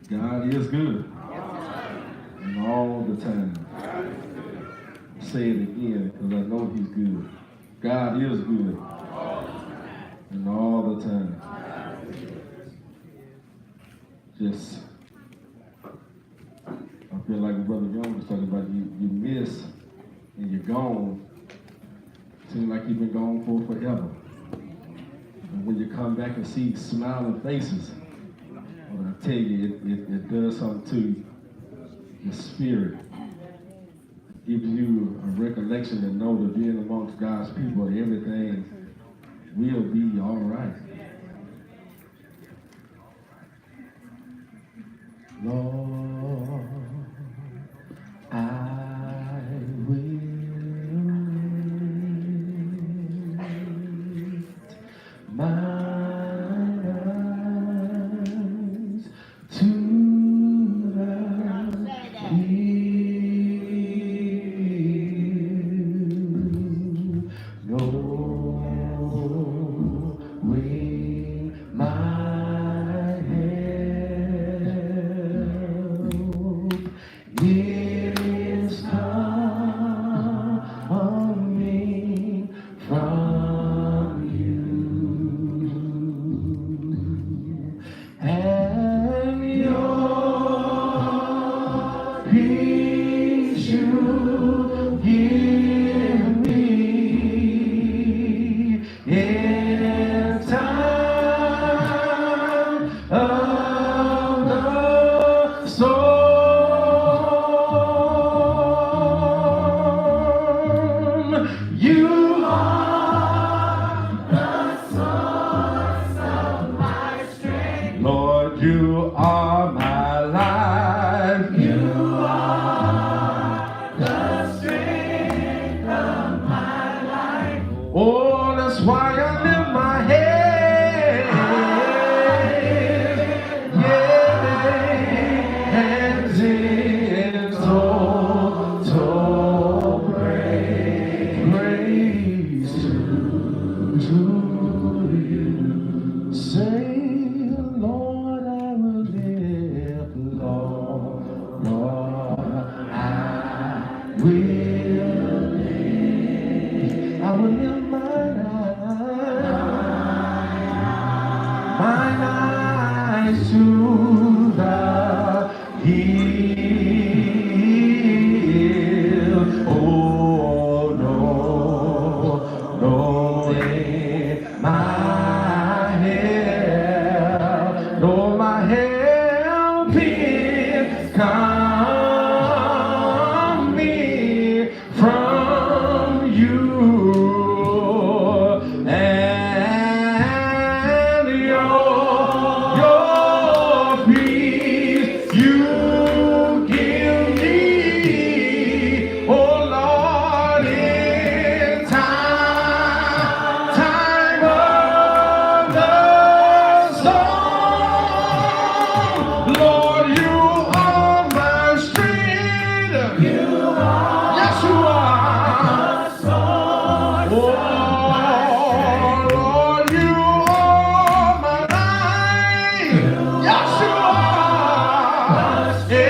God is good. And all the time. Say it again because I know he's good. God is good. And all the time. Just, I feel like Brother Young was talking about you miss and you're gone. Seems like you've been gone for forever. And when you come back and see smiling faces, well, I tell you, it does something to your spirit. It gives you a recollection to know that being amongst God's people, everything will be all right. Lord, I will lift my eyes to the hill, knowing my it is coming from you, and your peace you give me in time of the storm. You are the source of my strength. Lord, you are my life. You are the strength of my life. Oh, that's why I lift my head. Yeah, hands in total praise to you. Say, Lord, I will live, Lord, I will live mine eyes to the hill. Oh, no, my help is coming from you, and your peace you give me, oh Lord, in time of the storm. Lord, you are my strength. You are. Yes, you are. Oh, Lord, you are my life. Yes, you are. Yeah,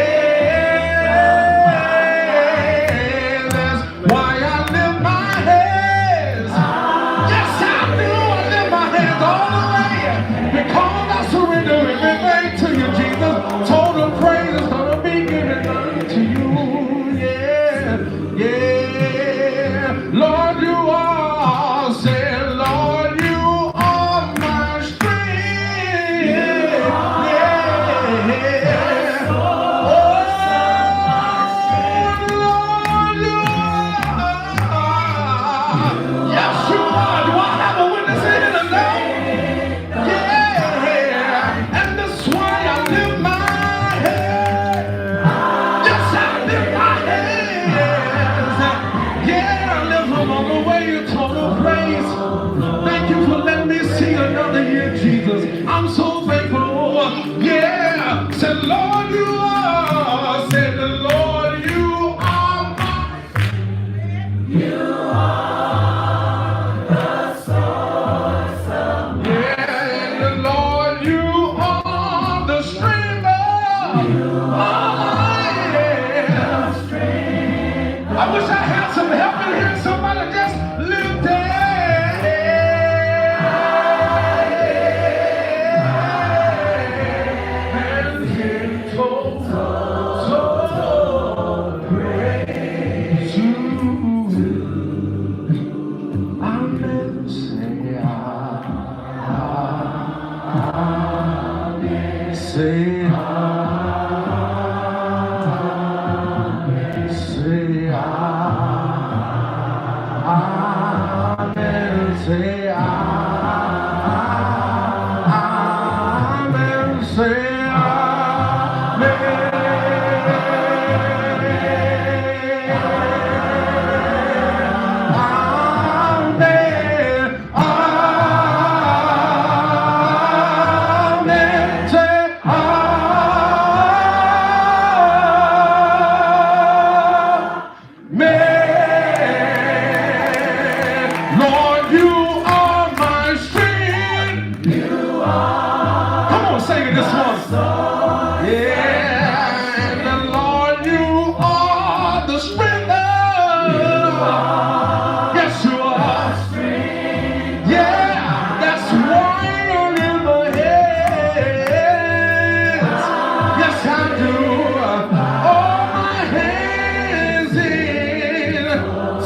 that's why I lift my hands. Yes, I do. I lift my hands all the way because I surrender everything to you, Jesus. Total praise is gonna be given unto you. Yeah, yeah. Lord, you are. Say, Lord, you are my strength. Yeah. Oh, Lord, you are. Yes, you are. Do I have a witness in here tonight? Yeah. And that's why I lift my head. Yes, I lift my hands. Yeah, I lift them all the way to total praise. Thank you for letting me see another year, Jesus. I'm so thankful. Yeah. Said, Lord, you are. Said the Lord, you are my. You are the source of my. Yeah, and the Lord, you are the strength of Say amen. Say amen. Say amen. Say Lord, you are my strength. Come on, sing it this one. Yeah, and the Lord, you are the strength. Yes, you are. Yeah, that's why I live ahead. Yes, I do. All my hands in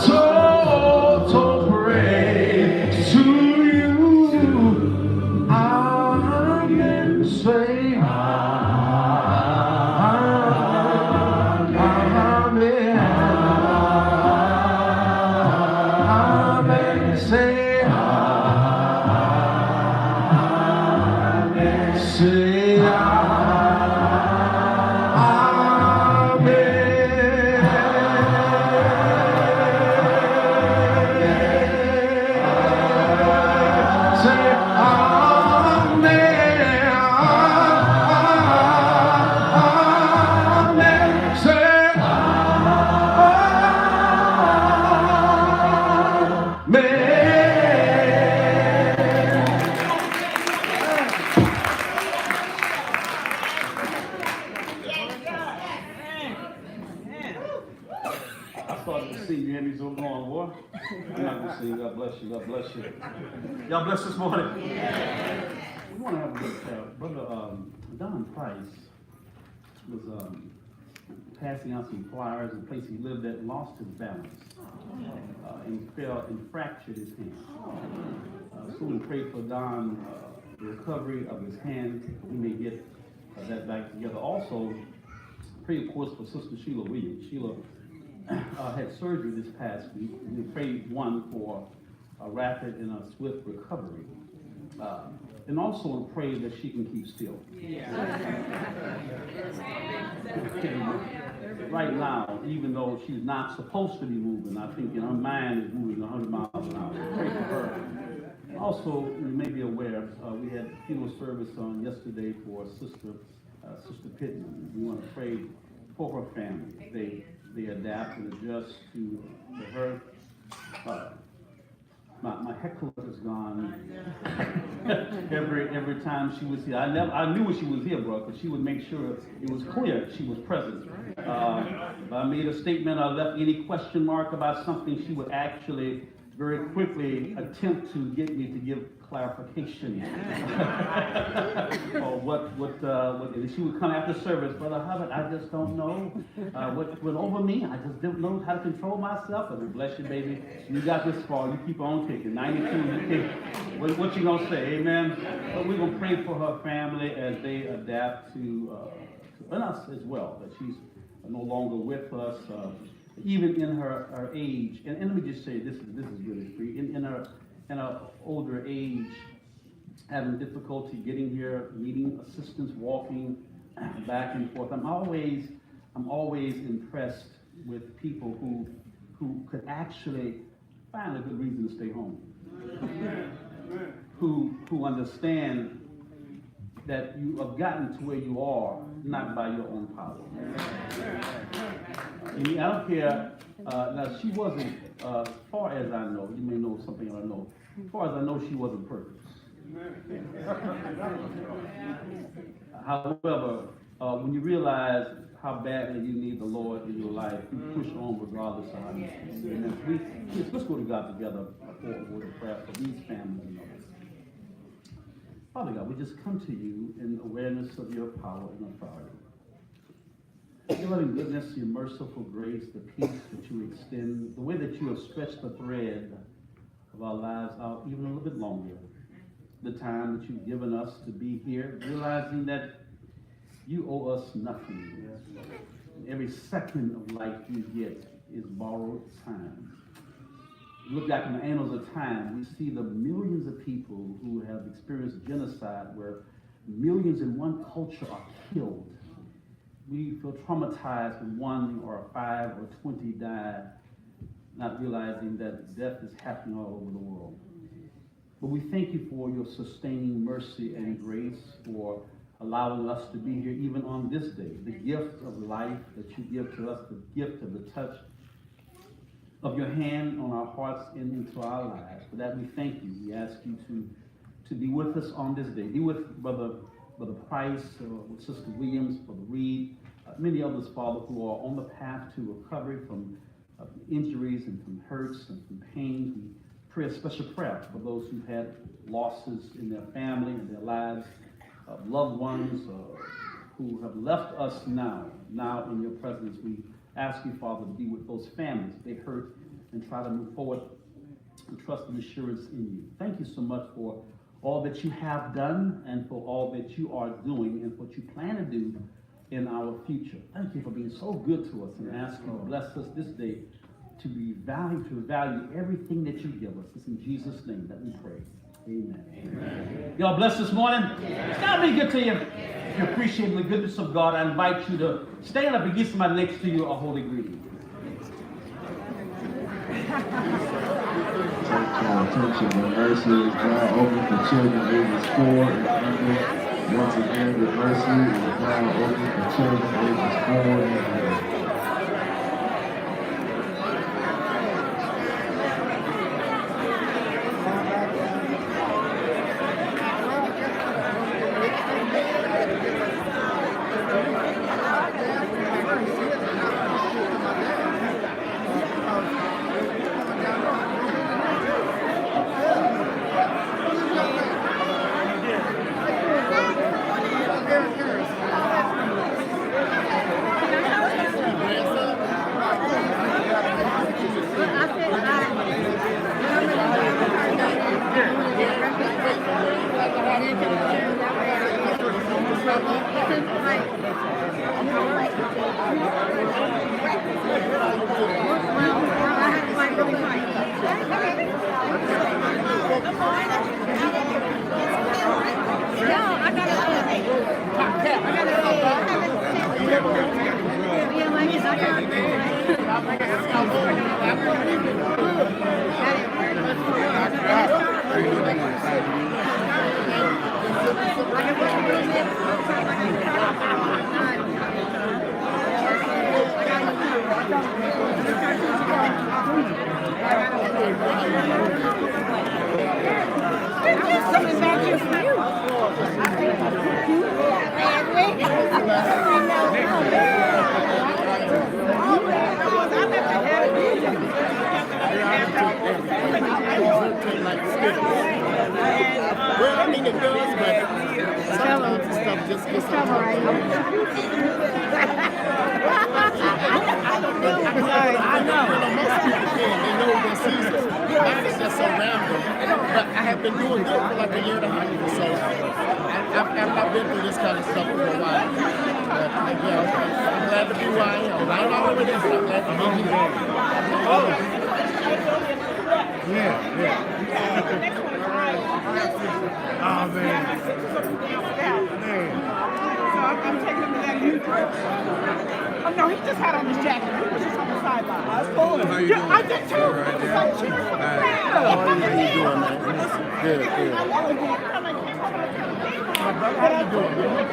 total praise to you. Amen. Say amen. Amen. Say say God bless you. God bless you. Y'all bless this morning. We want to have a good Brother Don Price was passing out some flyers in a place he lived at, lost his balance and fell and fractured his hand. So we pray for Don, the recovery of his hand. He may get that back together. Also, pray, of course, for Sister Sheila Williams. Sheila had surgery this past week. We prayed, one, for a rapid and a swift recovery. And also pray that she can keep still. Right now, even though she's not supposed to be moving, I think in her mind is moving 100 miles an hour. Pray for her. Also, you may be aware, we had funeral service on yesterday for Sister Pittman. We want to pray for her family. They adapt and adjust to her. My heckler is gone. every time she was here, I knew when she was here, bro, but she would make sure it was clear she was present. If I made a statement, I left any question mark about something, she would actually very quickly attempt to get me to give clarification. Or what she would come after service, Brother Hubbard, I just don't know what went over me. I just didn't know how to control myself. But bless you, baby. You got this far. You keep on kicking. 92, you kick. What you gonna say? Amen. But we're gonna pray for her family as they adapt to us as well. That she's no longer with us. Even in her age, and let me just say, this is really free. In her older age, having difficulty getting here, needing assistance, walking back and forth. I'm always impressed with people who could actually find a good reason to stay home. Who understand that you have gotten to where you are not by your own power. I don't care. Now, she wasn't, as far as I know, you may know something I know, as far as I know, she wasn't perfect. However, when you realize how badly you need the Lord in your life, you push on regardless of how you feel. Let's go to God together for a word of prayer for these families and others. Father God, we just come to you in awareness of your power and authority. Your loving goodness, your merciful grace, the peace that you extend, the way that you have stretched the thread of our lives out even a little bit longer, the time that you've given us to be here, realizing that You owe us nothing. Every second of life you get is borrowed time. Look back in the annals of time, we see the millions of people who have experienced genocide where millions in one culture are killed. We feel traumatized when 1 or 5 or 20 die, not realizing that death is happening all over the world. But we thank you for your sustaining mercy and grace, for allowing us to be here even on this day, the gift of life that you give to us, the gift of the touch of your hand on our hearts and into our lives. For that we thank you. We ask you to be with us on this day. Be with Brother Price, with Sister Williams, Brother Reed, many others, Father, who are on the path to recovery from injuries and from hurts and from pain. We pray a special prayer for those who've had losses in their family and their lives, loved ones who have left us now in your presence. We ask you, Father, to be with those families. They hurt and try to move forward and trust and assurance in you. Thank you so much for all that you have done and for all that you are doing and what you plan to do in our future. Thank you for being so good to us, and ask you to bless us this day to value everything that you give us. It's in Jesus' name that we pray. Amen. Amen. Y'all blessed this morning? It's got to be good to you. If you appreciate the goodness of God, I invite you to stand up and give somebody next to you a holy greeting. Attention, the mercy is now open for children ages 4 and under. Once again, the mercy is now open for children ages 4 and under. Well, I mean, it does, but sometimes the stuff just gets so hard. I know. Most people can. They know their season. Mine is just so random. But I have been doing good for like a year and a half. So I've been through this kind of stuff for a while. But yeah, I'm glad to be who I am. I ain't all over this, but I'm glad to be here. Yeah. Oh, man. So I'm taking him to that new group. Oh, no, he just had on his jacket. He was just on the sideline. I was pulling him. Yeah, I did too. It was like cheering for the crowd. How you doing, man? Good. How you doing, man?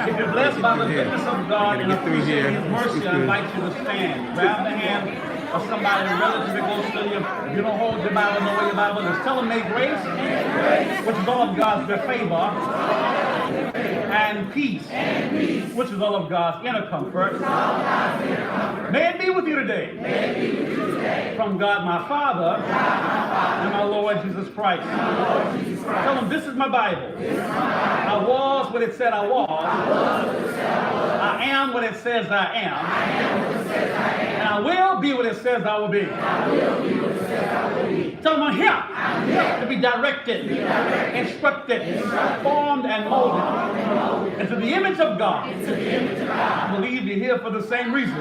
If you're blessed by the goodness of God and appreciate His mercy, I invite you to stand. Grab the hand of somebody relatively close to you. If you don't hold your Bible, know where your Bible is. Tell them, may grace, which is all of God's favor, and peace, which is all of God's inner comfort. May it be with you today. From God my Father and my Lord Jesus Christ. Tell them, this is my Bible. I was what it said I was. I am what it says I am. And I will be what it says I will be. Tell them, I'm here to be directed, instructed, formed, and molded into the image of God. I believe you're here for the same reason.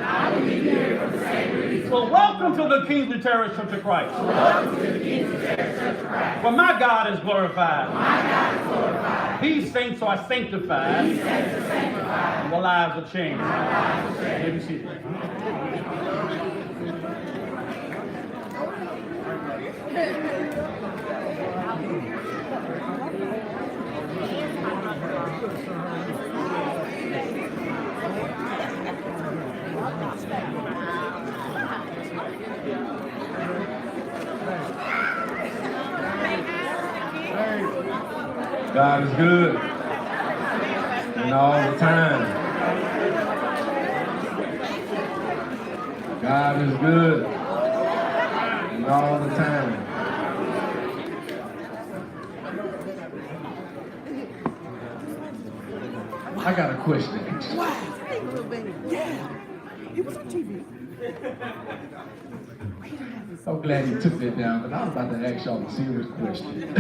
So welcome to the Kingsley Terrace Church of Christ. Where my God is glorified. These saints are sanctified. And their lives are changed. May be seated. God is good. And all the time. God is good. And all the time. I got a question. Wow. Yeah. He was on TV. I'm glad he took that down, but I was about to ask y'all a serious question.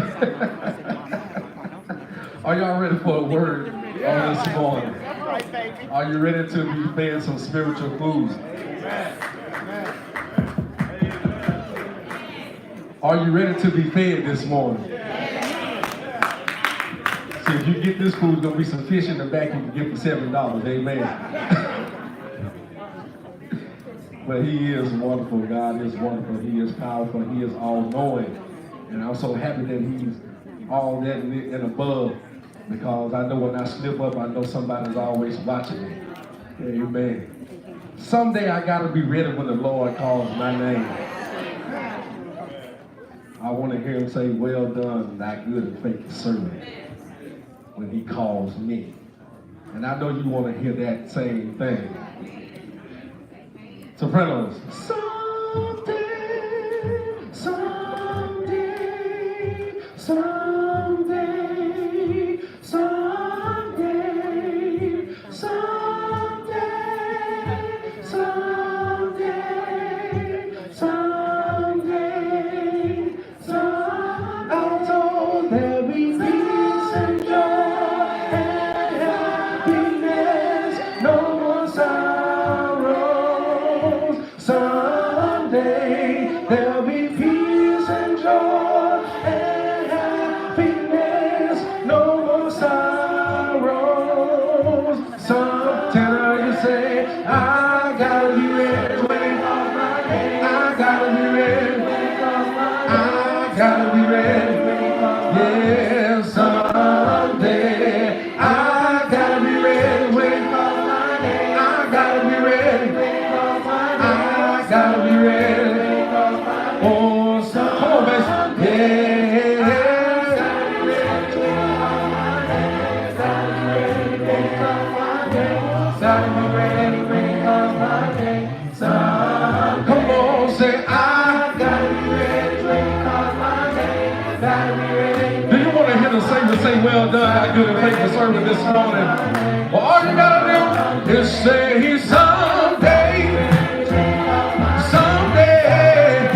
Are y'all ready for a word on this morning? Are you ready to be fed some spiritual foods? Are you ready to be fed this morning? See, if you get this food, it's going to be some fish in the back you can get for $7. Amen. But He is wonderful. God is wonderful. He is powerful. He is all-knowing. And I'm so happy that He's all that and above, because I know when I slip up, I know somebody's always watching me. Amen. Someday I got to be ready when the Lord calls my name. I want to hear Him say, well done, thy good and faithful servant, when He calls me. And I know you want to hear that same thing. Sopranos. Someday, someday, someday, someday, someday, someday, someday, someday. I'm told there'll be peace and joy and happiness, no more sorrows. Someday there'll be peace and joy and happiness, no more sorrows. Some tenor you say, I gotta be ready when He calls my name. I gotta be ready. I gotta be ready. Yeah, someday I gotta be ready when He calls my name. I gotta be ready. I gotta be ready. Oh, come on, man. Yeah. Come on, say, I gotta be ready when He calls my name. Gotta be ready. Do you want to hear the singer say, well done, thy good and faithful servant this morning? Well, all you gotta do is say, someday, someday,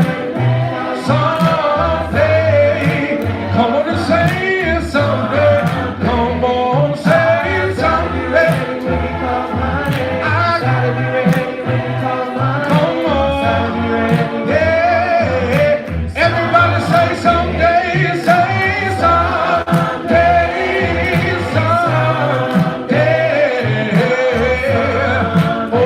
someday. Come on and say it someday. Come on, say it someday. I gotta be ready. Come on, yeah. Everybody say someday, say someday, someday. Oh,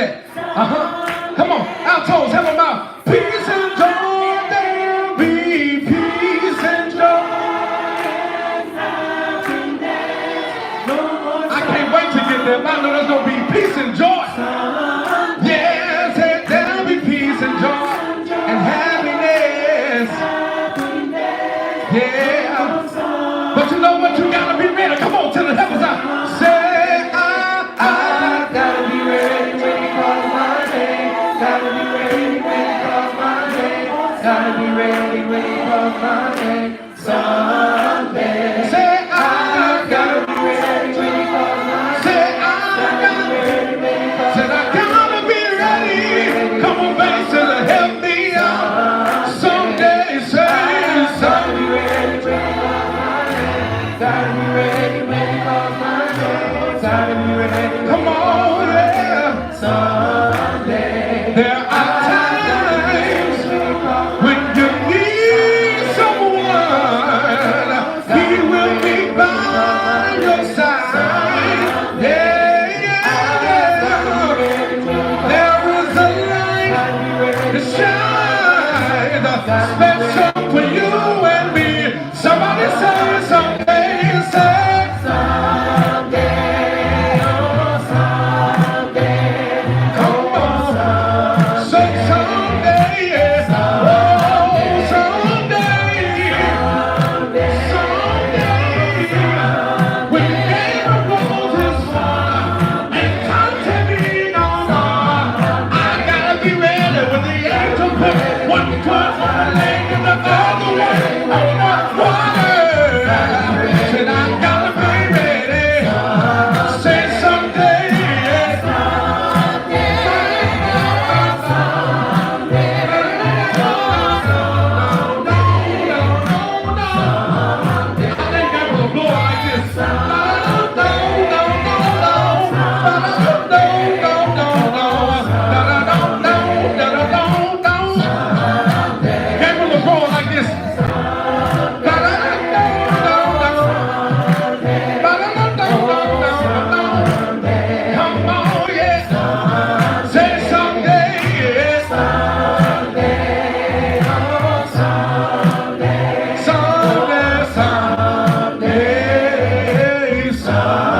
that. Come on, altos, have them out. Peace and joy, there'll be peace and joy. I can't wait to get there. I know there's gonna be peace and joy. Yes, there'll be peace and joy and happiness. Yeah. But you know what? You gotta be ready. Come on, tell the helpers out. Say, I gotta be ready when he calls my name. Gotta be ready when he calls my name. Gotta be ready when he calls my name. Someday. Say, I gotta be ready when he calls my name. Say, I gotta be ready when he calls my name. Said, I gotta be ready. Come on, baby, to help me out. Someday, say, gotta be ready when he calls my name. Gotta be ready when he calls my name. Gotta be ready. Come on, yeah. Someday. There are times when you need someone. He will be by your side. Yeah, yeah. There is a light to shine, special for you and me. Somebody say someday, say someday, oh someday. Come on, say someday, yeah. Oh someday, someday. When the game rolls his far and time to be no more, I gotta be ready when the angel put one foot on the leg and the other one on the water. Said I gotta be ready. Say someday, yeah. I think that was a blow like this. That was a blow like this. Come on, yeah. Say someday, yeah. Someday, someday, someday.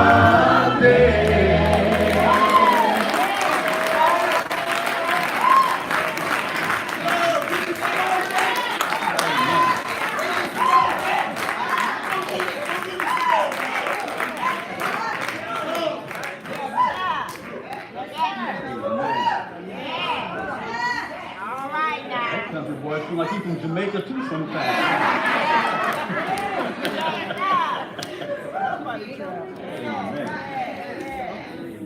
All right now. Country boy seem like he's from Jamaica too sometimes. Amen.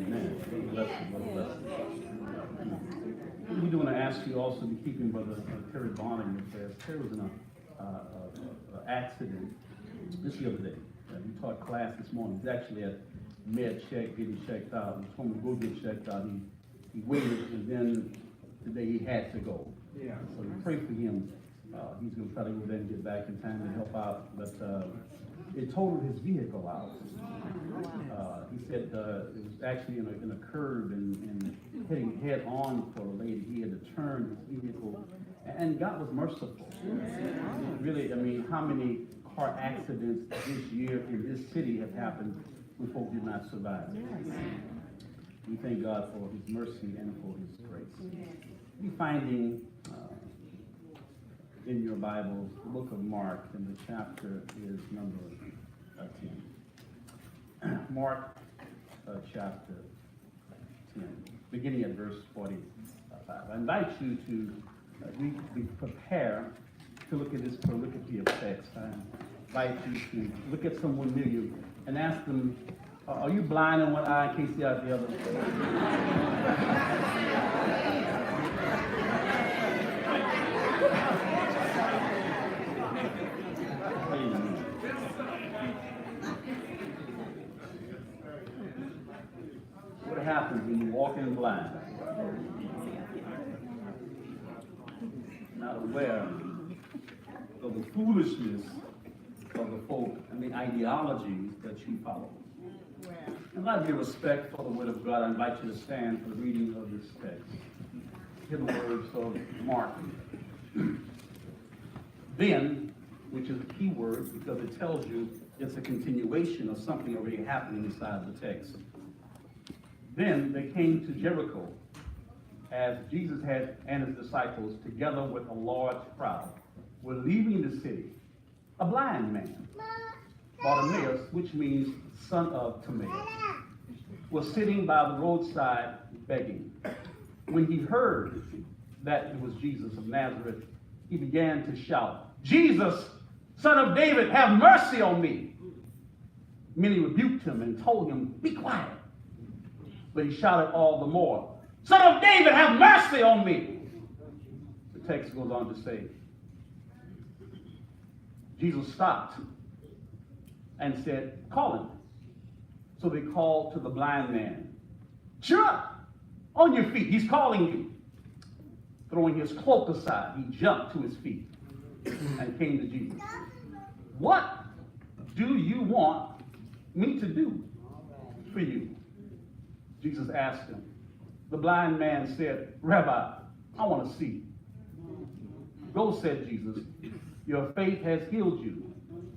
Amen. Bless you, Lord bless you. We do want to ask you also to keep in Brother Terry Bonner in your prayers. Terry was in an accident just the other day. He taught class this morning. He's actually at med check, getting checked out. He told me to go get checked out. He waited, and then today he had to go. Yeah. So we pray for him. He's going to try to go there and get back in time to help out. But it totaled his vehicle out. He said it was actually in a curve and hitting head on for a lady. He had to turn his vehicle, and God was merciful. Really, I mean, how many car accidents this year in this city have happened when folk did not survive? We thank God for his mercy and for his grace. You're finding in your Bibles the book of Mark, and the chapter is number 10. Mark chapter 10, beginning at verse 45. I invite you to prepare to look at this prolificity of text. I invite you to look at someone near you and ask them, are you blind in one eye and can't see out the other? What happens when you walk in blind? Not aware of the foolishness of the folk and the ideologies that you follow. In light of your respect for the Word of God, I invite you to stand for the reading of this text. Hear the words of Mark. Then, which is a key word because it tells you it's a continuation of something already happening inside the text. Then they came to Jericho, as Jesus had and his disciples, together with a large crowd, were leaving the city. A blind man, Bartimaeus, which means son of Timaeus, was sitting by the roadside begging. When he heard that it was Jesus of Nazareth, he began to shout, "Jesus, Son of David, have mercy on me." Many rebuked him and told him, "Be quiet." But he shouted all the more, "Son of David, have mercy on me." The text goes on to say, Jesus stopped and said, "Call him." So they called to the blind man, "Cheer up, on your feet, he's calling you." Throwing his cloak aside, he jumped to his feet and came to Jesus. "What do you want me to do for you?" Jesus asked him. The blind man said, "Rabbi, I want to see." "Go," said Jesus, "your faith has healed you."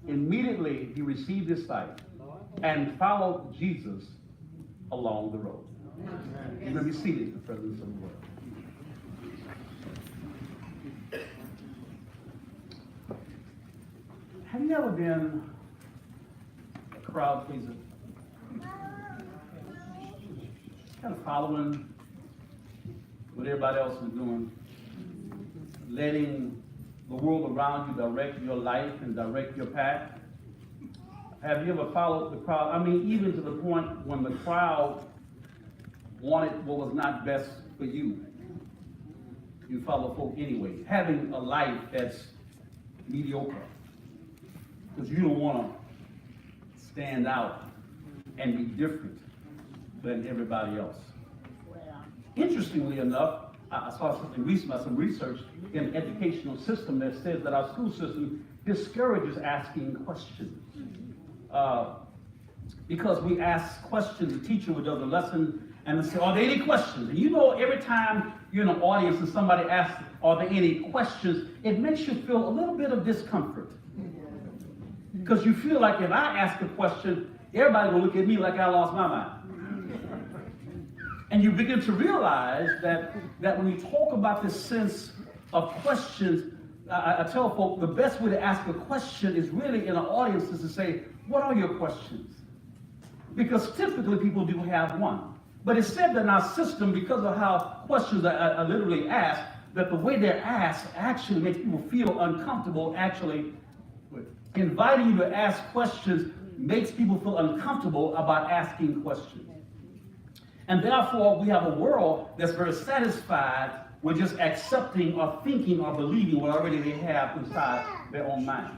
Immediately he received his sight and followed Jesus along the road. You're going to be seated in the presence of the Lord. Have you ever been a crowd pleaser? Kind of following what everybody else is doing, letting the world around you direct your life and direct your path? Have you ever followed the crowd? I mean, even to the point when the crowd wanted what was not best for you, you follow folk anyway, having a life that's mediocre, because you don't want to stand out and be different than everybody else. Interestingly enough, I saw something recent, some research in the educational system that says that our school system discourages asking questions. Because we ask questions, the teacher would do the lesson and they say, "Are there any questions?" And you know, every time you're in an audience and somebody asks, "Are there any questions?" it makes you feel a little bit of discomfort. Because you feel like if I ask a question, everybody will look at me like I lost my mind. And you begin to realize that when you talk about this sense of questions, I tell folk the best way to ask a question is really in an audience is to say, "What are your questions?" Because typically people do have one. But it's said that in our system, because of how questions are literally asked, that the way they're asked actually makes people feel uncomfortable. Actually, inviting you to ask questions makes people feel uncomfortable about asking questions. And therefore, we have a world that's very satisfied with just accepting or thinking or believing what already they have inside their own mind.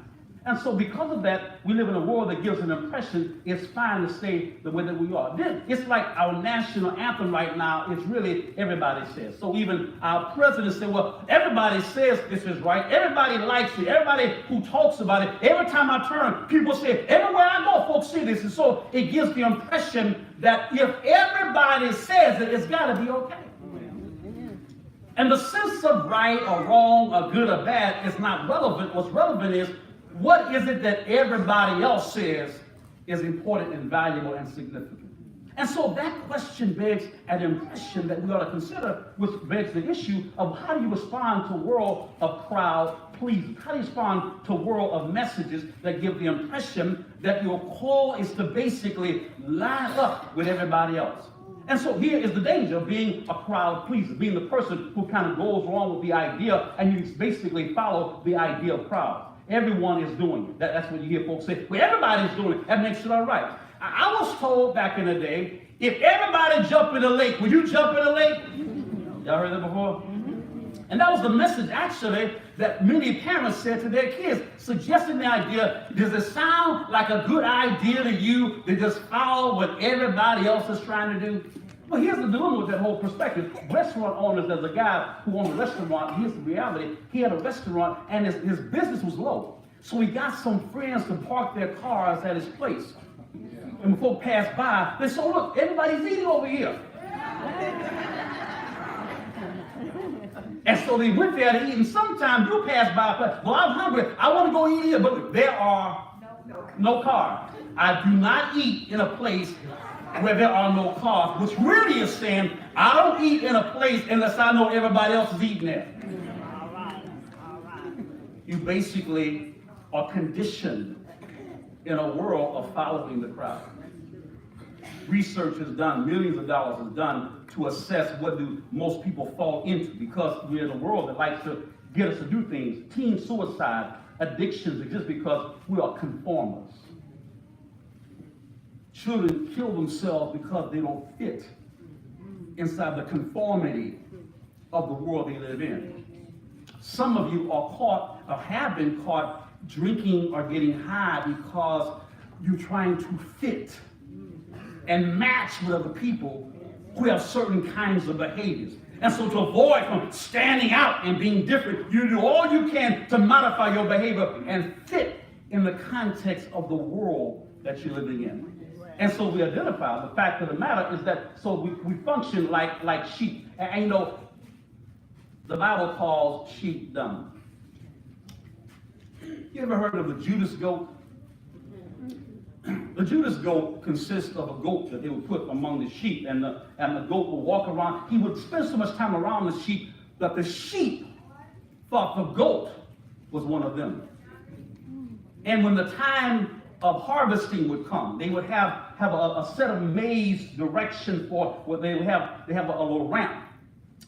And so because of that, we live in a world that gives an impression it's fine to stay the way that we are. It's like our national anthem right now, it's really everybody says. So even our president said, well, everybody says this is right. Everybody likes it. Everybody who talks about it. Every time I turn, people say, everywhere I go, folks say this. And so it gives the impression that if everybody says it, it's got to be okay. And the sense of right or wrong or good or bad is not relevant. What's relevant is, what is it that everybody else says is important and valuable and significant? And so that question begs an impression that we ought to consider, which begs the issue of how do you respond to a world of crowd pleasing? How do you respond to a world of messages that give the impression that your call is to basically line up with everybody else? And so here is the danger of being a crowd pleaser, being the person who kind of goes along with the idea and you basically follow the idea of crowd. Everyone is doing it. That's what you hear folks say. Well, everybody's doing it. That makes it all right. I was told back in the day, if everybody jumped in the lake, would you jump in the lake? Y'all heard that before? And that was the message, actually, that many parents said to their kids, suggesting the idea, does it sound like a good idea to you to just follow what everybody else is trying to do? Well, here's the dilemma with that whole perspective. Restaurant owners, there's a guy who owned a restaurant. Here's the reality. He had a restaurant, and his business was low. So he got some friends to park their cars at his place. And before pass by, they said, oh, look, everybody's eating over here. And so they went there to eat, and sometimes you'll pass by, well, I'm hungry, I want to go eat here, but there are no cars. I do not eat in a place where there are no cars, which really is saying, I don't eat in a place unless I know everybody else is eating there. You basically are conditioned in a world of following the crowd. Research is done, millions of dollars is done to assess what do most people fall into, because we're in a world that likes to get us to do things. Teen suicide, addictions exist because we are conformers. Children kill themselves because they don't fit inside the conformity of the world they live in. Some of you are caught or have been caught drinking or getting high because you're trying to fit and match with other people who have certain kinds of behaviors. And so to avoid from standing out and being different, you do all you can to modify your behavior and fit in the context of the world that you're living in. And so we identify, the fact of the matter is that, so we function like sheep. And you know, the Bible calls sheep dumb. You ever heard of the Judas goat? The Judas goat consists of a goat that they would put among the sheep, and the goat would walk around. He would spend so much time around the sheep that the sheep thought the goat was one of them. And when the time of harvesting would come, they would have a set of maize direction for what they would have. They have a little ramp.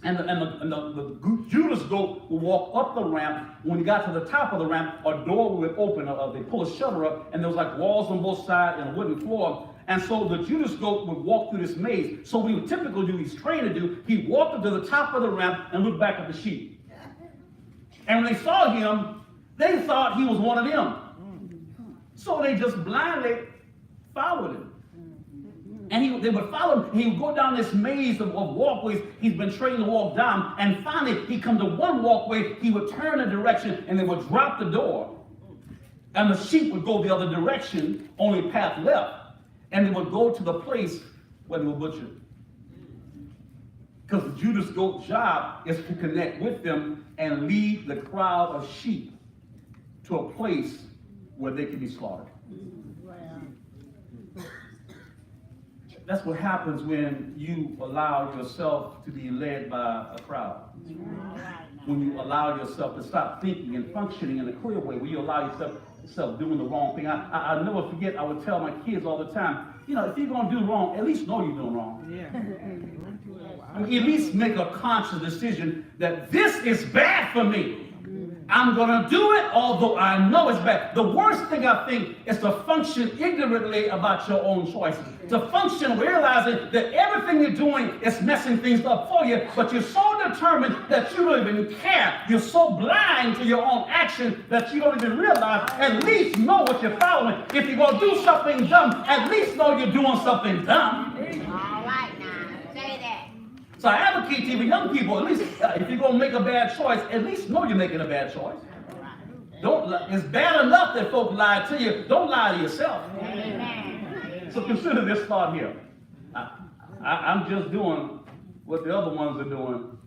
And the Judas goat would walk up the ramp. When he got to the top of the ramp, a door would open, they pull a shutter up, and there was like walls on both sides and a wooden floor. And so the Judas goat would walk through this maze. So what he would typically do, he's trained to do, he'd walk up to the top of the ramp and look back at the sheep. And when they saw him, they thought he was one of them. So they just blindly followed him. And they would follow him. He would go down this maze of walkways he's been trained to walk down. And finally, he'd come to one walkway. He would turn a direction, and they would drop the door. And the sheep would go the other direction, only path left. And they would go to the place where they were butchered. Because the Judas goat's job is to connect with them and lead the crowd of sheep to a place where they can be slaughtered. That's what happens when you allow yourself to be led by a crowd. When you allow yourself to stop thinking and functioning in a clear way, when you allow yourself doing the wrong thing. I'll never forget, I would tell my kids all the time, you know, if you're going to do wrong, at least know you're doing wrong. I mean, at least make a conscious decision that this is bad for me. I'm going to do it, although I know it's bad. The worst thing I think is to function ignorantly about your own choices. To function realizing that everything you're doing is messing things up for you, but you're so determined that you don't even care. You're so blind to your own action that you don't even realize. At least know what you're following. If you're going to do something dumb, at least know you're doing something dumb. All right now, say that. So I advocate to even young people, at least if you're going to make a bad choice, at least know you're making a bad choice. It's bad enough that folk lie to you. Don't lie to yourself. Amen. So consider this thought here. I'm just doing what the other ones are doing.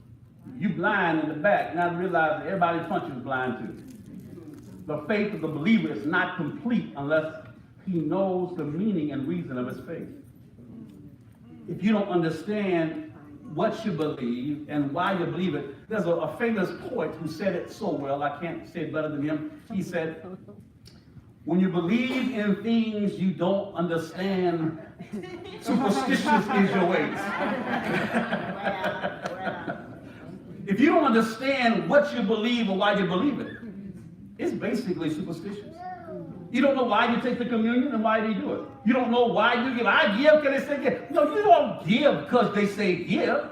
You blind in the back, not realize that everybody in front of you is blind too. The faith of the believer is not complete unless he knows the meaning and reason of his faith. If you don't understand what you believe and why you believe it. There's a famous poet who said it so well, I can't say it better than him. He said, when you believe in things you don't understand, superstitious is your ways. If you don't understand what you believe or why you believe it, it's basically superstitious. You don't know why you take the communion and why do you do it. You don't know why you give. I give because they say give. No, you don't give because they say give.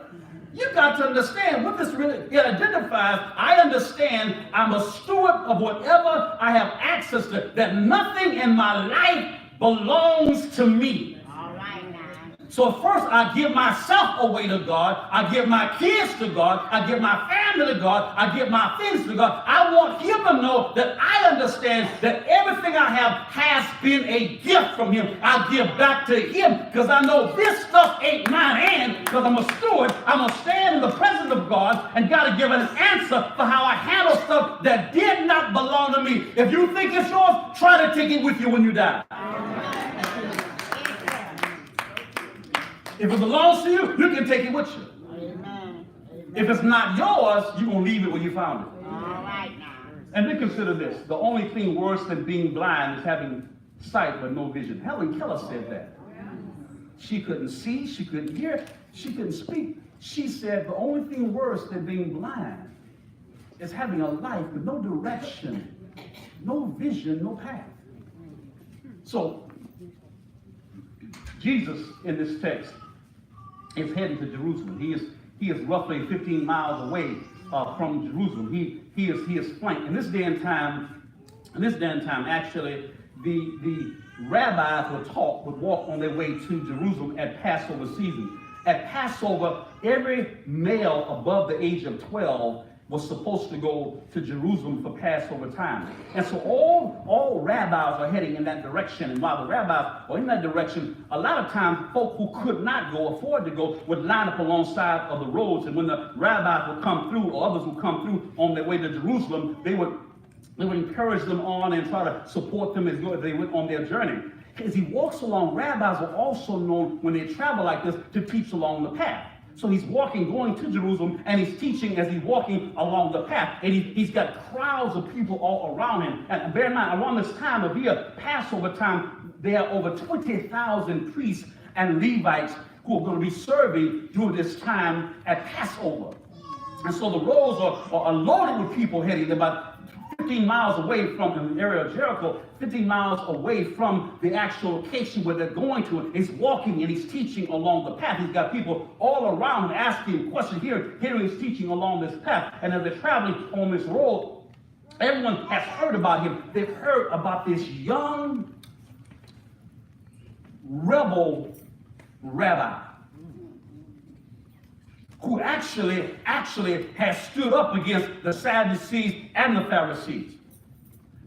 You got to understand what this really it identifies. I understand I'm a steward of whatever I have access to, that nothing in my life belongs to me. All right now. So first I give myself away to God, I give my kids to God, I give my family to God, I give my things to God. I want him to know that I understand that everything I have has been a gift from him. I give back to him because I know this stuff ain't mine and because I'm a steward. I'm going to stand in the presence of God and got to give an answer for how I handle stuff that did not belong to me. If you think it's yours, try to take it with you when you die. If it belongs to you, you can take it with you. Amen. If it's not yours, you're going to leave it where you found it. All right now. And then consider this. The only thing worse than being blind is having sight but no vision. Helen Keller said that. She couldn't see, she couldn't hear, she couldn't speak. She said the only thing worse than being blind is having a life with no direction, no vision, no path. So, Jesus in this text is heading to Jerusalem. He is roughly 15 miles away from Jerusalem. He is flanked. In this day and time, actually, the rabbis would walk on their way to Jerusalem at Passover season. At Passover, every male above the age of 12 was supposed to go to Jerusalem for Passover time. And so all rabbis are heading in that direction. And while the rabbis are in that direction, a lot of times folk who could not go, afford to go, would line up alongside of the roads. And when the rabbis would come through, or others would come through on their way to Jerusalem, they would encourage them on and try to support them as they went on their journey. As he walks along, rabbis were also known when they travel like this to teach along the path. So he's walking, going to Jerusalem, and he's teaching as he's walking along the path. And he's got crowds of people all around him. And bear in mind, around this time of year, Passover time, there are over 20,000 priests and Levites who are going to be serving during this time at Passover. And so the roads are loaded with people heading about 15 miles away from the area of Jericho, 15 miles away from the actual location where they're going to. He's walking and he's teaching along the path. He's got people all around asking him questions here, hearing his teaching along this path. And as they're traveling on this road, everyone has heard about him. They've heard about this young rebel rabbi who actually has stood up against the Sadducees and the Pharisees.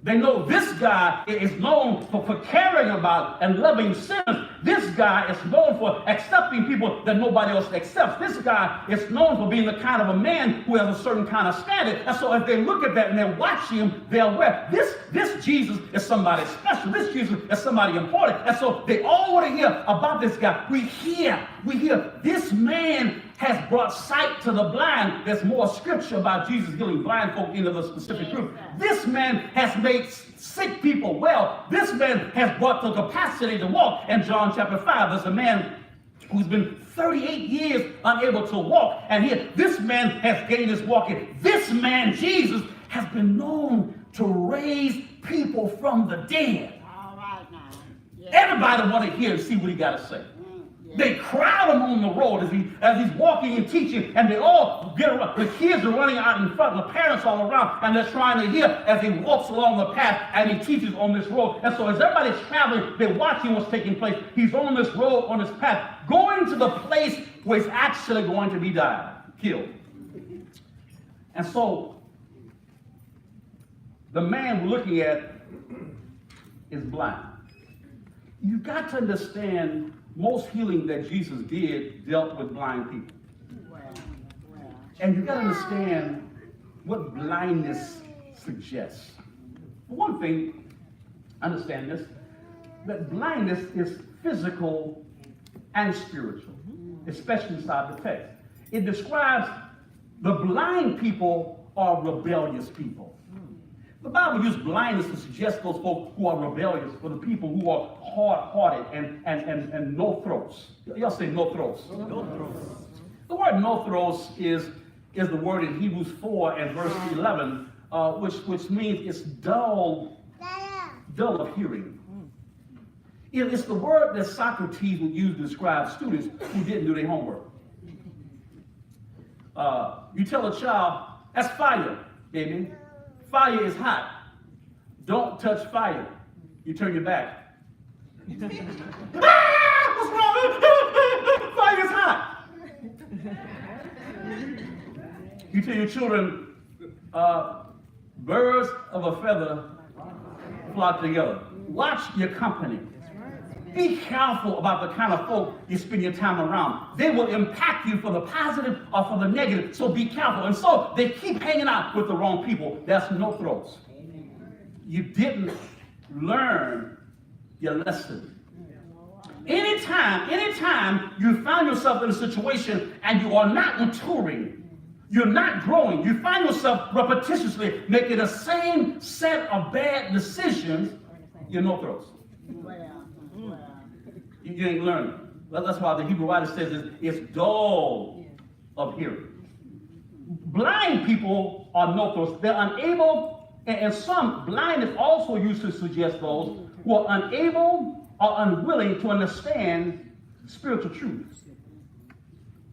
They know this guy is known for caring about and loving sinners. This guy is known for accepting people that nobody else accepts. This guy is known for being the kind of a man who has a certain kind of standard. And so if they look at that and they're watching him, they're aware, this Jesus is somebody special. This Jesus is somebody important. And so they all want to hear about this guy. We hear this man has brought sight to the blind. There's more scripture about Jesus healing blind folk into the specific group. This man has made sick people well. This man has brought the capacity to walk. In John chapter 5, there's a man who's been 38 years unable to walk. And here, this man has gained his walking. This man, Jesus, has been known to raise people from the dead. All right now. Yeah. Everybody want to hear and see what he got to say. They crowd him on the road as he's walking and teaching, and they all get around. The kids are running out in front, the parents all around, and they're trying to hear as he walks along the path and he teaches on this road. And so as everybody's traveling, they're watching what's taking place. He's on this road, on this path, going to the place where he's actually going to be killed. And so the man we're looking at is blind. You've got to understand, most healing that Jesus did dealt with blind people. And you got to understand what blindness suggests. For one thing, understand this, that blindness is physical and spiritual, especially inside the text. It describes the blind people are rebellious people. The Bible uses blindness to suggest those folk who are rebellious, for the people who are hard-hearted and no-throats. Y'all say no-throats. No-throats. The word no-throats is the word in Hebrews 4 and verse 11, which means it's dull of hearing. It's the word that Socrates would use to describe students who didn't do their homework. You tell a child, that's fire, baby. Fire is hot. Don't touch fire. You turn your back. What's wrong? You tell your children, birds of a feather flock together. Watch your company. Be careful about the kind of folk you spend your time around. They will impact you for the positive or for the negative, so be careful. And so they keep hanging out with the wrong people. That's no throats. You didn't learn your lesson. Anytime you find yourself in a situation and you are not maturing, you're not growing, you find yourself repetitiously making the same set of bad decisions, you're no throats. You ain't learning. That's why the Hebrew writer says it's dull of hearing. Blind people are no throats. They're unable, and some blindness also used to suggest those who are unable or unwilling to understand spiritual truths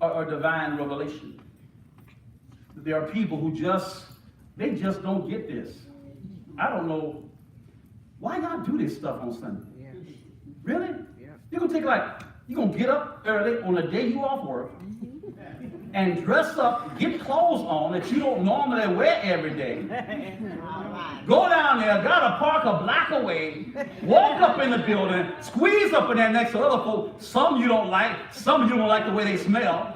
or divine revelation. There are people who just don't get this. I don't know why y'all do this stuff on Sunday. Really? You're gonna get up early on the day you off work and dress up, get clothes on that you don't normally wear every day. Go down there, gotta park a block away, walk up in the building, squeeze up in there next to other folks. Some you don't like, some of you don't like the way they smell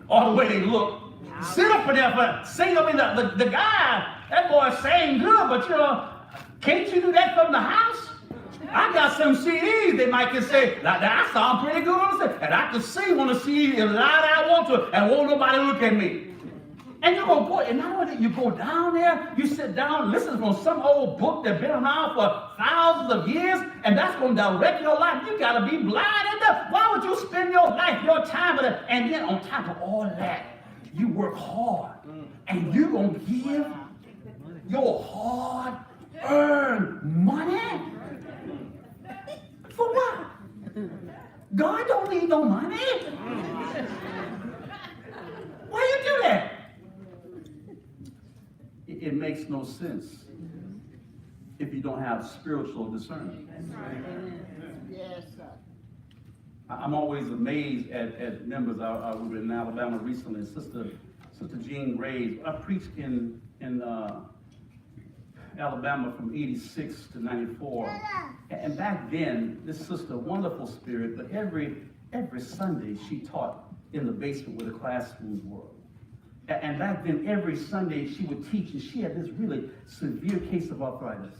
or the way they look. Sit up in there sing up in the guy, that boy sang good, but can't you do that from the house? I got some CDs that might can say, that sound pretty good on the stage. And I can sing on the CD as loud as I want to, and won't nobody look at me. And you're going to go, and not only that, you go down there, you sit down, listen from some old book that's been around for thousands of years, and that's going to direct your life. You got to be blind enough. Why would you spend your life, your time with it? And then on top of all that, you work hard, and you're going to give your hard-earned money? For what? God don't need no money. Why you do that? It makes no sense if you don't have spiritual discernment. Yes, sir. I'm always amazed at members. I was in Alabama recently. Sister Jean Ray. I preached in Alabama from 86 to 94. And back then, this sister, wonderful spirit, but every Sunday she taught in the basement where the classrooms were. And back then, every Sunday she would teach, and she had this really severe case of arthritis.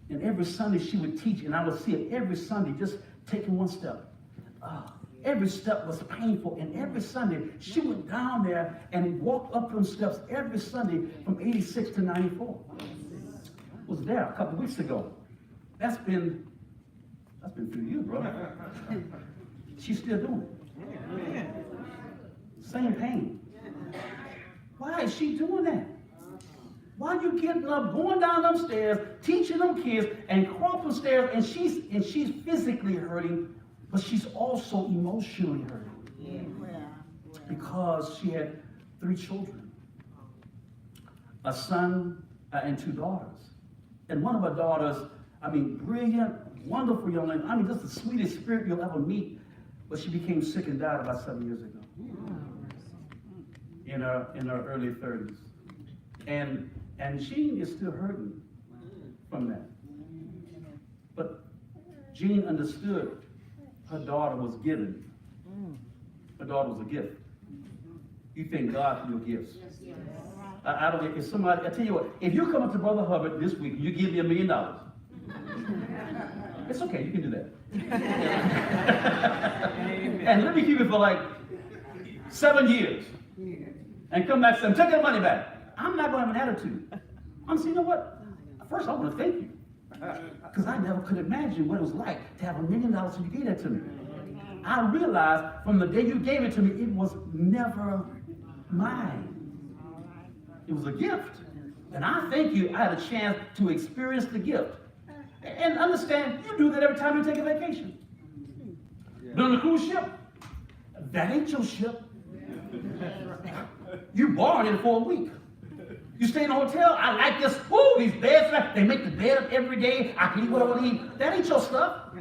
And every Sunday she would teach, and I would see it every Sunday, just taking one step. Every step was painful, and every Sunday she went down there and walked up them steps every Sunday from 86 to 94. Was there a couple weeks ago. That's been through you, brother. She's still doing it. Same pain. Why is she doing that? Why are you getting up, going down them stairs, teaching them kids, and crawling stairs, and she's physically hurting, but she's also emotionally hurting. Because she had 3 children. A son and 2 daughters. And one of her daughters, brilliant, wonderful young lady. Just the sweetest spirit you'll ever meet. But she became sick and died about 7 years ago. In her early 30s. And Jean is still hurting from that. But Jean understood her daughter was given. Her daughter was a gift. You thank God for your gifts. I don't. If somebody, I tell you what, if you come up to Brother Hubbard this week and you give me $1 million, it's okay. You can do that. And let me keep it for like 7 years, and come back and say, take that money back. I'm not going to have an attitude. I'm saying, you know what? First, I want to thank you, because I never could imagine what it was like to have $1 million and you gave that to me. I realized from the day you gave it to me, it was never mine. It was a gift. And I thank you, I had a chance to experience the gift. And understand, you do that every time you take a vacation. But on a cruise ship, that ain't your ship. You borrowed it for a week. You stay in a hotel, I like this, these beds, they make the bed up every day, I can eat what I want to eat. That ain't your stuff.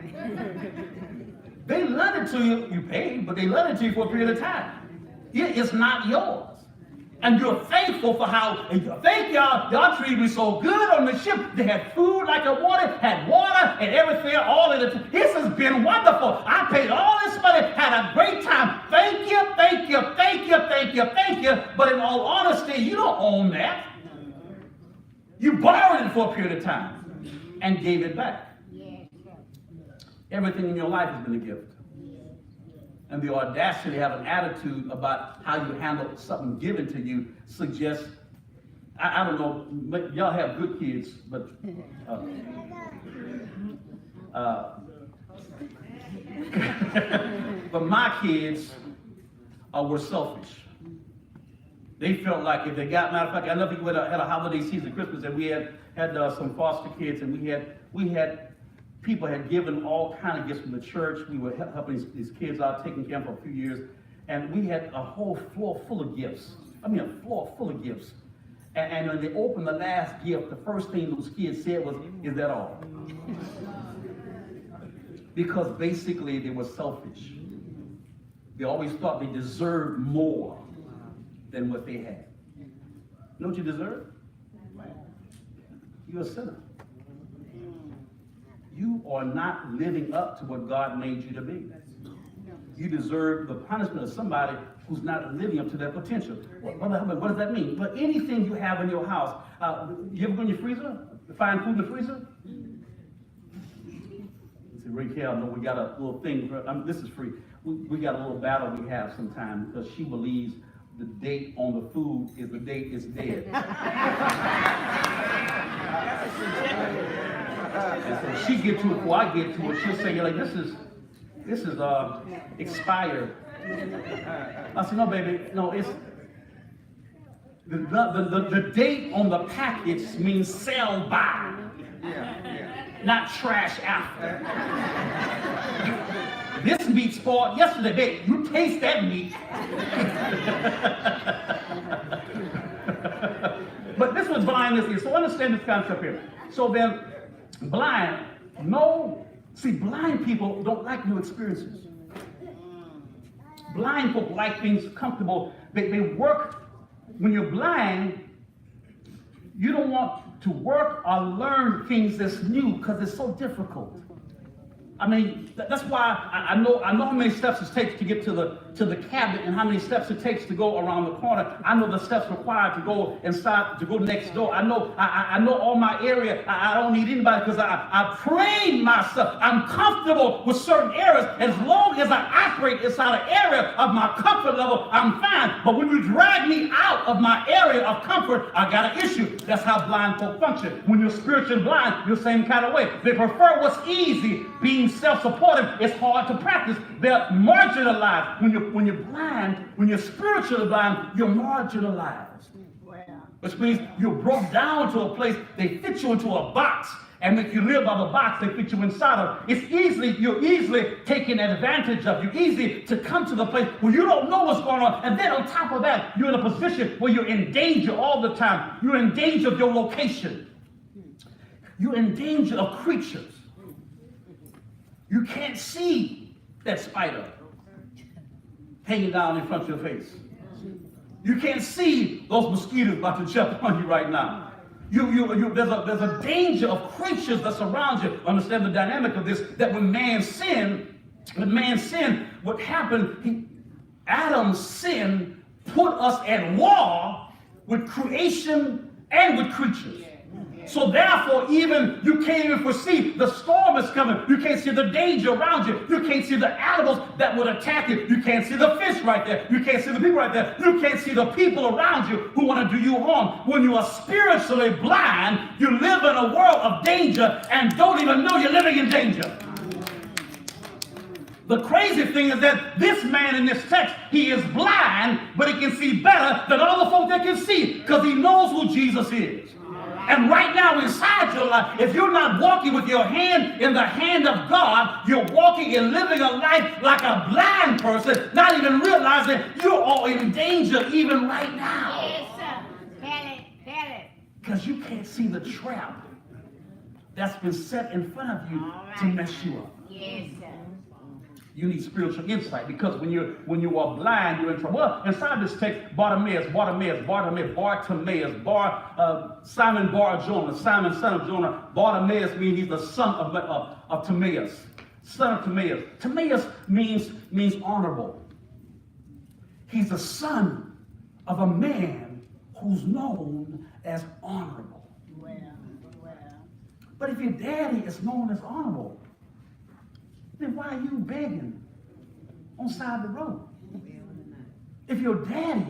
They lend it to you, you pay, but they lend it to you for a period of time. It is not yours. And you're thankful for how, thank y'all treated me so good on the ship. They had food like a water, had water and everything, all of it. This has been wonderful. I paid all this money, had a great time. Thank you, thank you, thank you, thank you, thank you. But in all honesty, you don't own that. You borrowed it for a period of time and gave it back. Everything in your life has been a gift. And the audacity to have an attitude about how you handle something given to you suggests, I don't know, y'all have good kids, but but my kids were selfish. They felt like if they got, matter of fact, I know people had a holiday season, Christmas, and we had some foster kids, and we had people had given all kinds of gifts from the church. We were helping these kids out, taking care of them for a few years. And we had a whole floor full of gifts. I mean, a floor full of gifts. And when they opened the last gift, the first thing those kids said was, "Is that all?" Because basically they were selfish. They always thought they deserved more than what they had. You know what you deserve? You're a sinner. You are not living up to what God made you to be. You deserve the punishment of somebody who's not living up to their potential. What does that mean? But anything you have in your house, you ever go in your freezer? Find food in the freezer? See, Raquel, no, we got a little thing. This is free. We got a little battle we have sometimes because she believes the date on the food is the date it's dead. And so she get to it before I get to it. She'll say, like, this is expired. I said, no, baby, no, it's the date on the package means sell by, not trash after. This meat spoiled yesterday. Babe, you taste that meat. But this was blindness here. So understand this concept here. So then, blind people don't like new experiences. Blind folk like things comfortable. They work. When you're blind, you don't want to work or learn things that's new because it's so difficult. I mean, that's why I know how many steps it takes to get to the cabinet and how many steps it takes to go around the corner. I know the steps required to go inside, to go next door. I know all my area. I don't need anybody because I trained myself. I'm comfortable with certain areas. As long as I operate inside an area of my comfort level, I'm fine. But when you drag me out of my area of comfort, I got an issue. That's how blind folk function. When you're spiritually blind, you're the same kind of way. They prefer what's easy. Being self-supportive is hard to practice. They're marginalized. When you're blind, when you're spiritually blind, you're marginalized. Which means you're brought down to a place, they fit you into a box and make you live by the box they fit you inside of. You're easily taken advantage of. You're easy to come to the place where you don't know what's going on. And then on top of that, you're in a position where you're in danger all the time. You're in danger of your location. You're in danger of creatures. You can't see that spider hanging down in front of your face. You can't see those mosquitoes about to jump on you right now. There's a danger of creatures that's around you. Understand the dynamic of this, that when man sinned, what happened, Adam's sin put us at war with creation and with creatures. So therefore, even you can't even foresee the storm is coming. You can't see the danger around you. You can't see the animals that would attack you. You can't see the fish right there. You can't see the people right there. You can't see the people around you who want to do you harm. When you are spiritually blind, you live in a world of danger and don't even know you're living in danger. The crazy thing is that this man in this text, he is blind, but he can see better than all the folk that can see because he knows who Jesus is. And right now inside your life, if you're not walking with your hand in the hand of God, you're walking and living a life like a blind person, not even realizing you're all in danger even right now. Yes, sir. Tell it. Because you can't see the trap that's been set in front of you to mess you up. Yes, sir. You need spiritual insight, because when you are blind, you're in trouble. Well, inside this text, Bartimaeus, Simon Bar-Jonah, Simon son of Jonah. Bartimaeus means he's the son of Timaeus, son of Timaeus. Timaeus means honorable. He's the son of a man who's known as honorable. But if your daddy is known as honorable, then why are you begging on the side of the road? If your daddy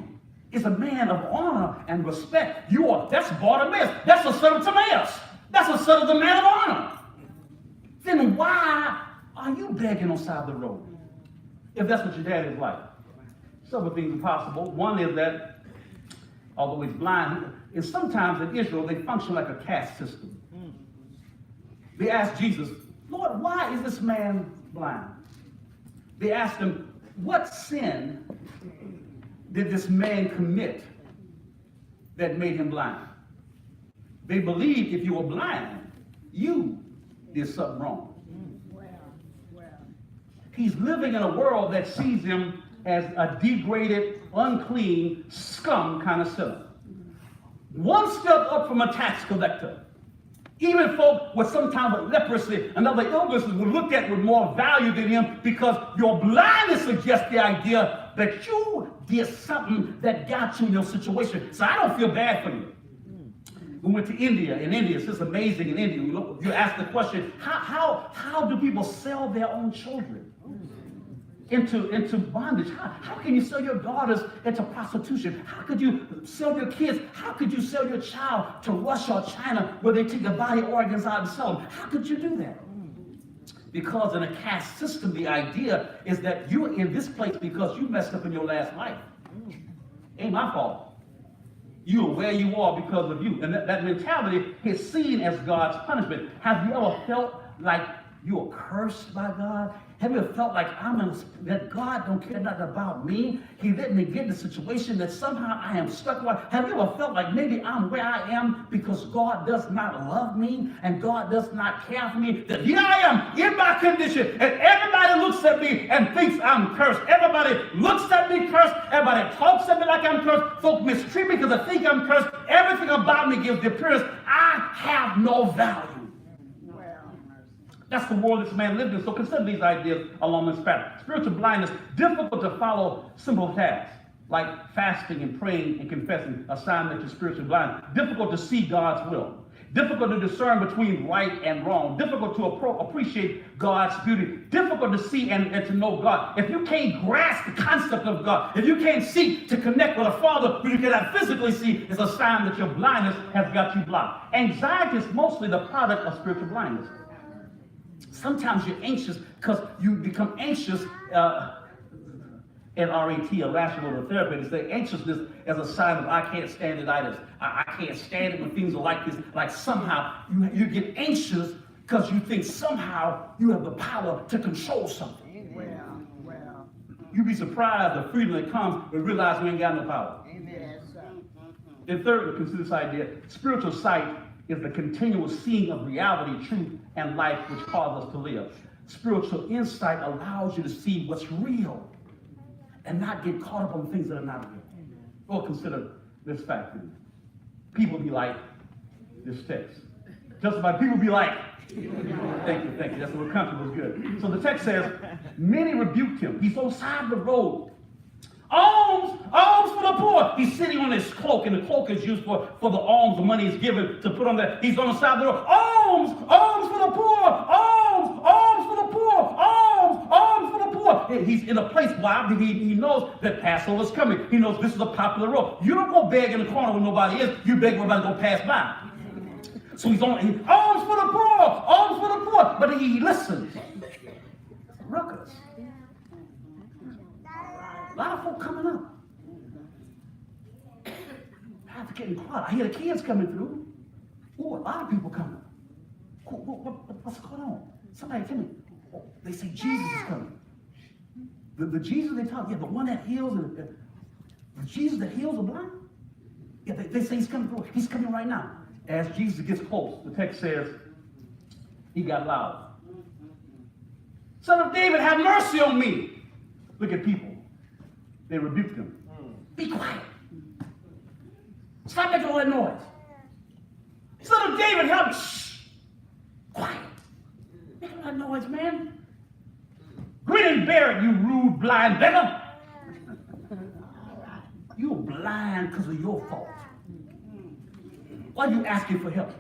is a man of honor and respect, that's Bartimaeus. That's the son of Timaeus. That's the son of the man of honor. Then why are you begging on the side of the road? If that's what your daddy is like. Several things are possible. One is that, although he's blind, and sometimes in Israel they function like a caste system. They asked Jesus, Lord, why is this man blind? They asked him, what sin did this man commit that made him blind? They believed if you were blind, you did something wrong. He's living in a world that sees him as a degraded, unclean, scum kind of sinner. One step up from a tax collector. Even folk with some kind of leprosy and other illnesses will look at with more value than him, because your blindness suggests the idea that you did something that got you in your situation. So I don't feel bad for you. We went to India. In India, it's just amazing. In India, you ask the question, how do people sell their own children into bondage? How can you sell your daughters into prostitution? How could you sell your kids? How could you sell your child to Russia or China, where they take the body organs out and sell them? How could you do that? Because in a caste system, the idea is that you're in this place because you messed up in your last life. Ain't my fault. You are where you are because of you. And that mentality is seen as God's punishment. Have you ever felt like you are cursed by God? Have you ever felt like that God don't care nothing about me? He let me get in a situation that somehow I am stuck with. Have you ever felt like maybe I'm where I am because God does not love me and God does not care for me? That here I am in my condition, and everybody looks at me and thinks I'm cursed. Everybody looks at me cursed. Everybody talks at me like I'm cursed. Folk mistreat me because they think I'm cursed. Everything about me gives the appearance I have no value. That's the world this man lived in. So consider these ideas along this path. Spiritual blindness, difficult to follow simple tasks like fasting and praying and confessing, a sign that you're spiritually blind. Difficult to see God's will. Difficult to discern between right and wrong. Difficult to appreciate God's beauty. Difficult to see and to know God. If you can't grasp the concept of God, if you can't see to connect with a Father who you cannot physically see, it's a sign that your blindness has got you blocked. Anxiety is mostly the product of spiritual blindness. Sometimes you're anxious because you become anxious, in RAT, a rational therapy, they say anxiousness as a sign of I can't stand it. I can't stand it when things are like this. Like somehow you get anxious because you think somehow you have the power to control something. Well. You'd be surprised the freedom that comes when you realize we ain't got no power. Amen. And third, consider this idea, spiritual sight is the continual seeing of reality, truth, and life which cause us to live. Spiritual insight allows you to see what's real and not get caught up on things that are not real. Well, consider this fact. People be like this text. Just about people be like, thank you. That's what country was good. So the text says, many rebuked him. He's on the side of the road. Alms for the poor. He's sitting on his cloak, and the cloak is used for the alms, the money is given to put on that. He's on the side of the road. Alms for the poor. Alms for the poor. Alms for the poor. He's in a place where he knows that Passover is coming. He knows this is a popular road. You don't go beg in the corner when nobody is. You beg when everybody go pass by. So he's on alms for the poor, but he listens. Ruckus. A lot of folk coming up. I have to get in quiet. I hear the kids coming through. Oh, a lot of people coming. What's going on? Somebody tell me. Oh, they say Jesus is coming. The Jesus they talk, the one that heals, the Jesus that heals the blind. Yeah, they say he's coming through. He's coming right now. As Jesus gets close, the text says he got loud. Son of David, have mercy on me. Look at people. They rebuked him. Be quiet. Stop making all that noise. Son of David, help me. Shh. Quiet. Make all that noise, man. Grin and bear it, you rude, blind beggar. You're blind because of your fault. Why are you asking for help?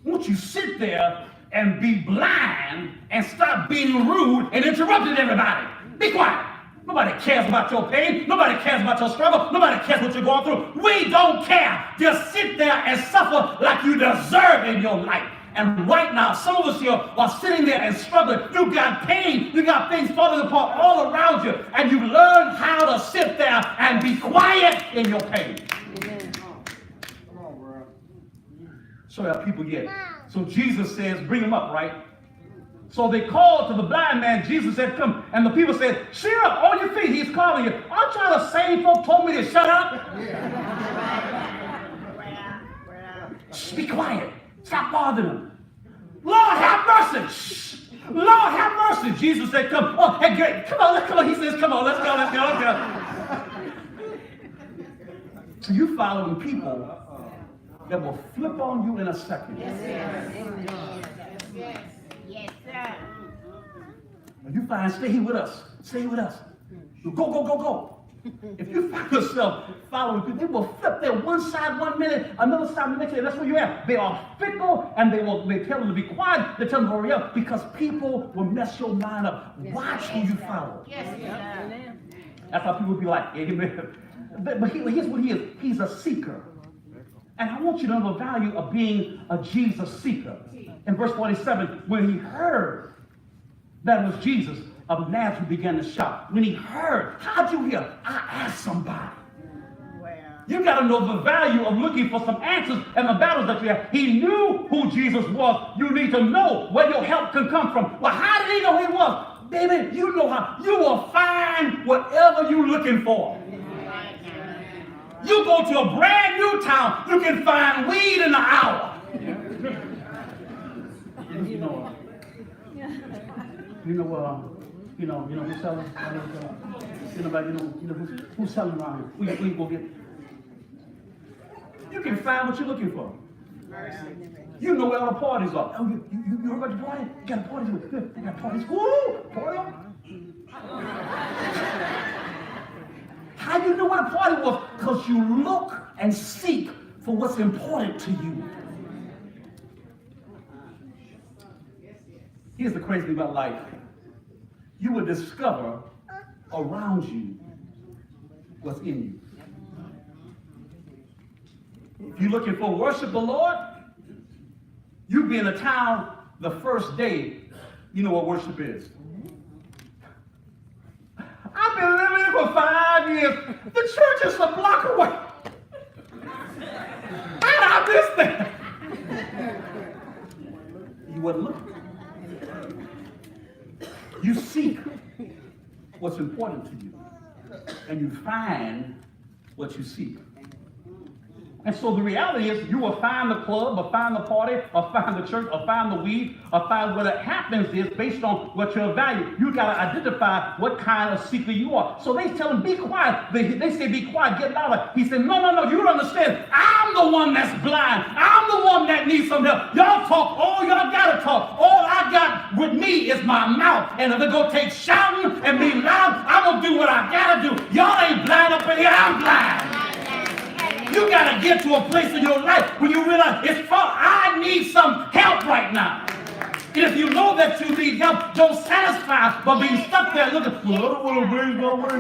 Won't you sit there and be blind and stop being rude and interrupting everybody? Be quiet. Nobody cares about your pain. Nobody cares about your struggle. Nobody cares what you're going through. We don't care. Just sit there and suffer like you deserve in your life. And right now, some of us here are sitting there and struggling. You got pain. You got things falling apart all around you. And you learn how to sit there and be quiet in your pain. So that people get it. So Jesus says, bring him up, right? So they called to the blind man. Jesus said, come. And the people said, cheer up, on your feet. He's calling you. Aren't you the same folk told me to shut up? Shh, be quiet. Stop bothering him. Lord, have mercy. Shh. Lord, have mercy. Jesus said, come. Oh, hey, great. Come on. He says, come on, let's go. So you following people that will flip on you in a second. Yes, sir. If you find, stay here with us. Stay with us. Go. If you find yourself following people, they will flip there one side 1 minute, another side the next day. That's where you're at. They are fickle, and they tell them to be quiet. They tell them to hurry up because people will mess your mind up. Watch who you follow. Yes, sir. That's how people be like, amen. But here's what he is. He's a seeker. And I want you to know the value of being a Jesus seeker. In verse 47, when he heard that it was Jesus of Nazareth, who began to shout. When he heard, how'd you hear? I asked somebody. You got to know the value of looking for some answers and the battles that you have. He knew who Jesus was. You need to know where your help can come from. Well, how did he know who he was? Baby, you know how. You will find whatever you're looking for. You go to a brand new town, you can find weed in an hour. Who's selling? Who's selling around here? We go get. You can find what you're looking for. You know where all the parties are. Oh, you heard about the party? You got a party with good. You got parties. Woo! Party on. How do you know what a party was? Because you look and seek for what's important to you. Here's the crazy thing about life. You will discover around you what's in you. If you're looking for worship the Lord, you be in a town the first day, you know what worship is. I've been living here for 5 years. The church is a block away. How did I miss that? You wasn't looking. You seek what's important to you, and you find what you seek. And so the reality is you will find the club, or find the party, or find the church, or find the weed, or find what happens is based on what your value. You got to identify what kind of seeker you are. So they tell him, be quiet. They say, be quiet, get louder. He said, no, you don't understand. I'm the one that's blind. I'm the one that needs some help. Y'all talk, all y'all got to talk. All I got with me is my mouth. And if it go take shouting and be loud, I'm going to do what I got to do. Y'all ain't blind up in here, I'm blind. You got to get to a place in your life where you realize I need some help right now. And if you know that you need help, don't satisfy by being stuck there looking, well, I don't want to raise my way.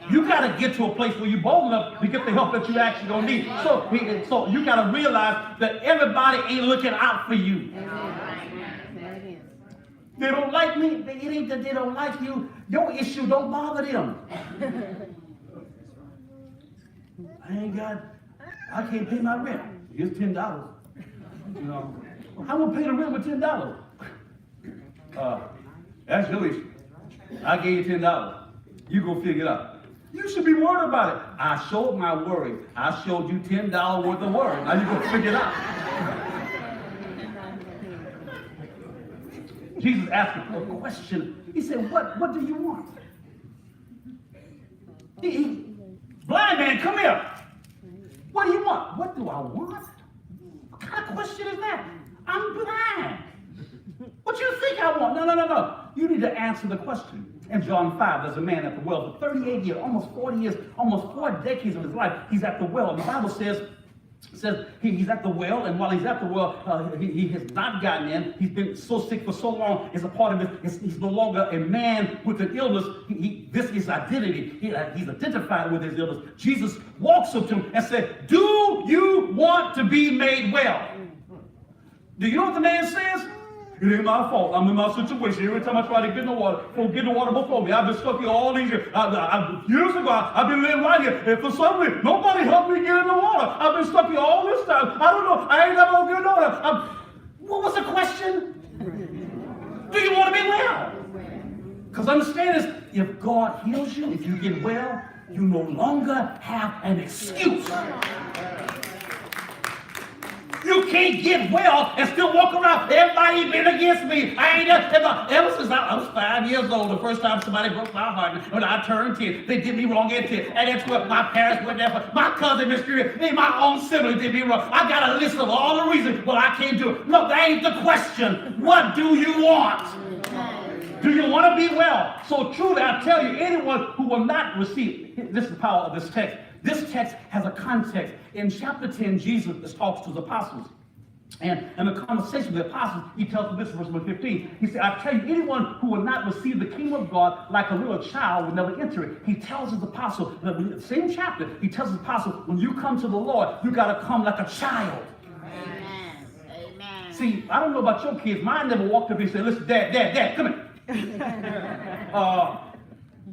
You got to get to a place where you're bold enough to get the help that you actually don't need. So you got to realize that everybody ain't looking out for you. They don't like me. It ain't that they don't like you. Your issue don't bother them. I can't pay my rent. Here's $10. I won't pay the rent with $10. That's your issue. I gave you $10. You go figure it out. You should be worried about it. I showed my worry. I showed you $10 worth of worry. Now you go figure it out. Jesus asked a question. He said, what do you want? Blind man, come here. What do you want? What do I want? What kind of question is that? I'm blind. What you think I want? No. You need to answer the question. In John 5, there's a man at the well for 38 years, almost 40 years, almost 4 decades of his life. He's at the well. And the Bible says he's at the well, and while he's at the well, he has not gotten in. He's been so sick for so long. It's a part of it. He's no longer a man with an illness. This is identity. He's identified with his illness. Jesus walks up to him and said, "Do you want to be made well?" Do you know what the man says? It ain't my fault. I'm in my situation. Every time I try to get in the water, folks get in the water before me. I've been stuck here all these years. Years ago, I've been living right here. And for some reason, nobody helped me get in the water. I've been stuck here all this time. I don't know. I ain't never gonna get in the water. What was the question? Do you want to be well? Because understand this, if God heals you, if you get well, you no longer have an excuse. You can't get well and still walk around. Everybody been against me. I ain't ever since I was 5 years old, the first time somebody broke my heart when I turned 10. They did me wrong at 10. And that's what my parents went there for. My cousin, Miss Greer, my own sibling did me wrong. I got a list of all the reasons why I can't do it. No, that ain't the question. What do you want? Do you want to be well? So truly, I tell you, anyone who will not receive, this is the power of this text. This text has a context. In chapter 10, Jesus talks to the apostles. And in the conversation with the apostles, he tells them this, verse 15. He said, I tell you, anyone who will not receive the kingdom of God like a little child will never enter it. He tells his apostles, in the same chapter, he tells his apostles, when you come to the Lord, you got to come like a child. Amen. Amen. See, I don't know about your kids. Mine never walked up and said, listen, Dad, come here.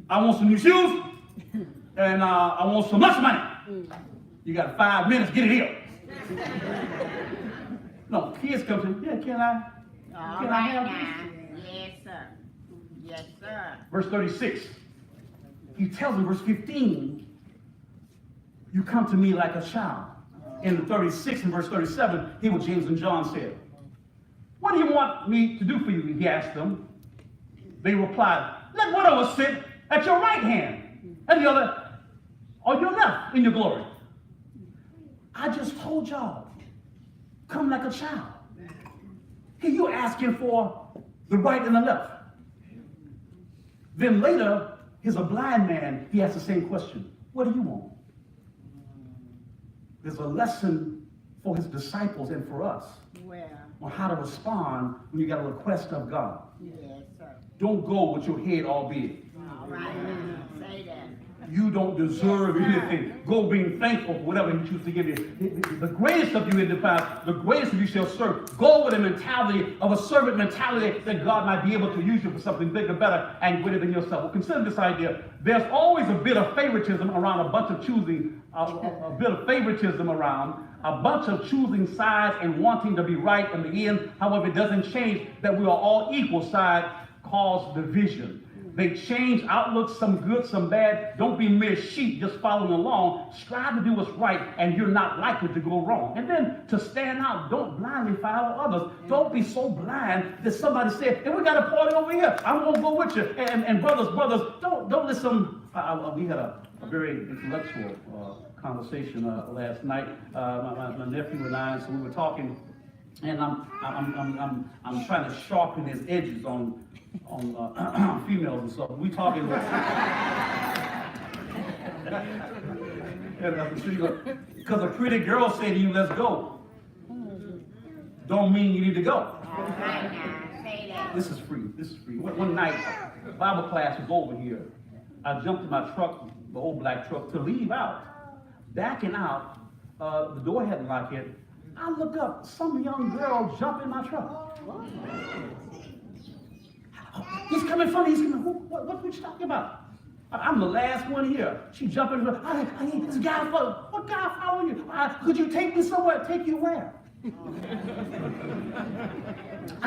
I want some new shoes. And I want so much money. You got 5 minutes, get it here. No, kids come to me, yeah, can I have this? Yes, sir. Yes, sir. Verse 36, he tells them, verse 15, you come to me like a child. In the 36 and verse 37, hear what James and John said. What do you want me to do for you? He asked them. They replied, let one of us sit at your right hand, and the other on your left in your glory. I just told y'all, come like a child. Here you're asking for the right and the left. Then later, here's a blind man, he asks the same question. What do you want? There's a lesson for his disciples and for us on how to respond when you got a request of God. Yes, sir. Don't go with your head all big. All right. Say that. You don't deserve anything. Go being thankful for whatever he chooses to give you. The greatest of you identifies, the greatest of you shall serve. Go with a mentality of a servant mentality that God might be able to use you for something bigger, better, and greater than yourself. Well, consider this idea. There's always a bit of favoritism around a bunch of choosing, a bit of favoritism around a bunch of choosing sides and wanting to be right in the end. However, it doesn't change that we are all equal. Side cause division. They change outlooks, some good, some bad. Don't be mere sheep just following along. Strive to do what's right, and you're not likely to go wrong. And then to stand out, don't blindly follow others. Don't be so blind that somebody said, hey, we got a party over here. I'm going to go with you. And brothers, don't listen. We had a very intellectual conversation last night. My nephew and I, so we were talking, and I'm trying to sharpen his edges on females and stuff. We talking about because a pretty girl said to you, let's go. Don't mean you need to go. All right now. Say that. This is free. One night, Bible class was over here. I jumped in my truck, the old black truck, to leave out. Backing out, the door hadn't locked yet. I look up, some young girl jumped in my truck. He's coming from me. He's coming. What you talking about? I'm the last one here. She jumped in. I need this guy. What guy following you? Could you take me somewhere? Take you where? I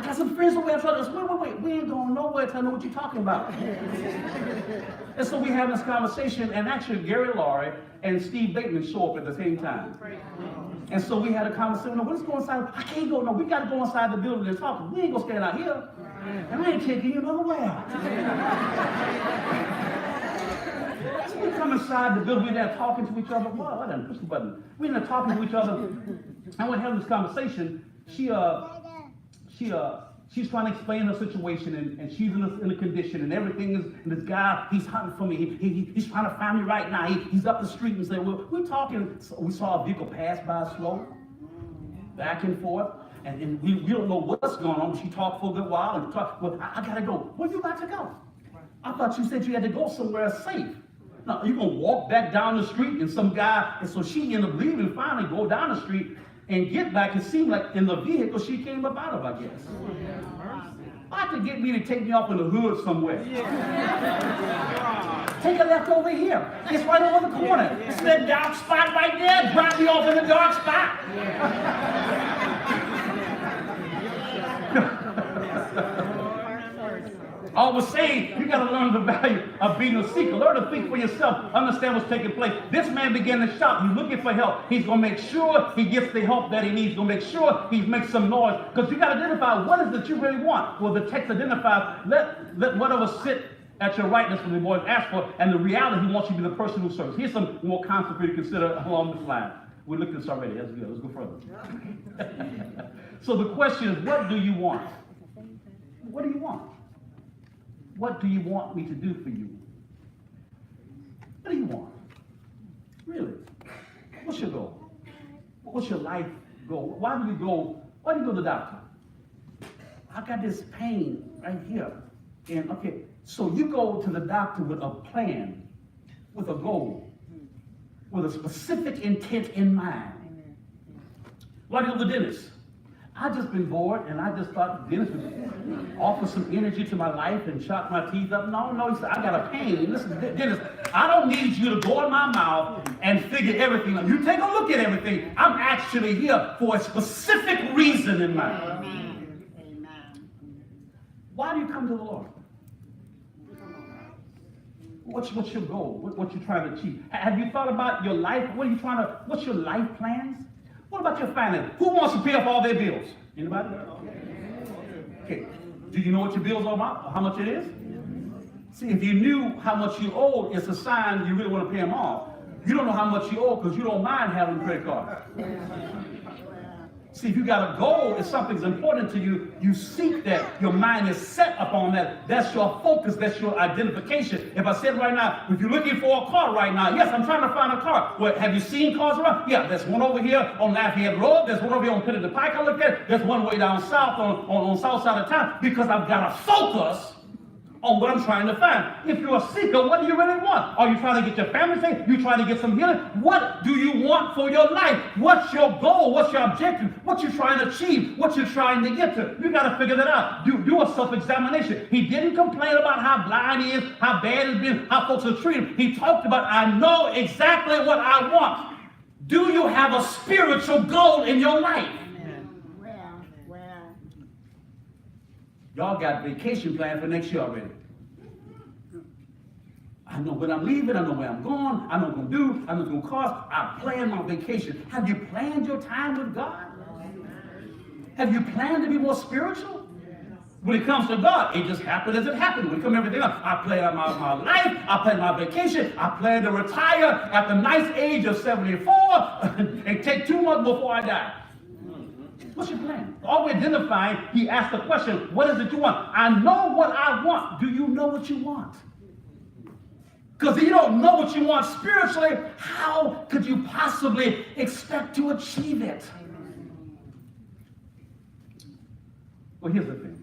got some friends over there trying to wait, we ain't going nowhere till I know what you're talking about. And so we have this conversation, and actually Gary Laurie and Steve Bateman show up at the same time. And so we had a conversation. No, let's go inside. I can't go. No, we got to go inside the building and talk. We ain't gonna stand out here. And I ain't taking you nowhere. So we come inside the building. We're there talking to each other. Well, I done pushed the button. We're there talking to each other. And we're having this conversation. She's trying to explain her situation, and she's in a condition, and everything is, and this guy, he's hunting for me. He's trying to find me right now. He's up the street and say, well, we're talking. So we saw a vehicle pass by slow, back and forth, and we don't know what's going on. She talked for a good while and talked, well, I gotta go. Where you about to go? I thought you said you had to go somewhere safe. Now, you're gonna walk back down the street, and some guy, and so she ended up leaving, finally go down the street, and get back. It seemed like in the vehicle she came up out of, I guess. Ought to get me to take me off in the hood somewhere. Take a left over here. It's right over the corner. It's that dark spot right there. Drop me off in the dark spot. I was saying, you got to learn the value of being a seeker. Learn to think for yourself. Understand what's taking place. This man began to shout. He's looking for help. He's going to make sure he gets the help that he needs. He's going to make sure he makes some noise. Because you got to identify what is it that you really want. Well, the text identifies, let whatever sit at your right, that's what the boys ask for. And the reality, he wants you to be the person who serves. Here's some more concepts for you to consider along this line. We looked at this already. That's good. Let's go further. So the question is, what do you want? What do you want? What do you want me to do for you? What do you want? Really? What's your goal? What's your life goal? Why do you go to the doctor? I got this pain right here. And okay, so you go to the doctor with a plan, with a goal, with a specific intent in mind. Why do you go to the dentist? I just been bored, and I just thought the dentist would offer some energy to my life and chop my teeth up. No, he said, I got a pain. Listen, dentist, I don't need you to go in my mouth and figure everything out. You take a look at everything. I'm actually here for a specific reason in mind. Amen. Amen. Why do you come to the Lord? What's your goal? What you trying to achieve? Have you thought about your life? What's your life plans? What about your finance? Who wants to pay off all their bills? Anybody? Okay. Do you know what your bills are about? How much it is? See, if you knew how much you owe, it's a sign you really want to pay them off. You don't know how much you owe because you don't mind having a credit card. See, if you got a goal, if something's important to you, you seek that. Your mind is set upon that. That's your focus. That's your identification. If I said right now, if you're looking for a car right now, yes, I'm trying to find a car. Well, have you seen cars around? Yeah, there's one over here on Lafayette Road. There's one over here on Pitt of the Pike I looked at. There's one way down south on south side of town because I've got to focus on what I'm trying to find. If you're a seeker, what do you really want? Are you trying to get your family saved? You trying to get some healing? What do you want for your life? What's your goal? What's your objective? What you trying to achieve? What you're trying to get to? You got to figure that out. Do a self-examination. He didn't complain about how blind he is, how bad it's been, how folks are treating him. He talked about, I know exactly what I want. Do you have a spiritual goal in your life? Y'all got vacation planned for next year already. I know when I'm leaving, I know where I'm going, I know what I'm going to do, I know what it's going to cost. I plan my vacation. Have you planned your time with God? Have you planned to be more spiritual? When it comes to God, it just happened as it happened. When it comes to everything else, I plan my life, I plan my vacation, I plan to retire at the nice age of 74 and take 2 months before I die. What's your plan? Always identifying, he asked the question, what is it you want? I know what I want. Do you know what you want? Because if you don't know what you want spiritually, how could you possibly expect to achieve it? Well, here's the thing.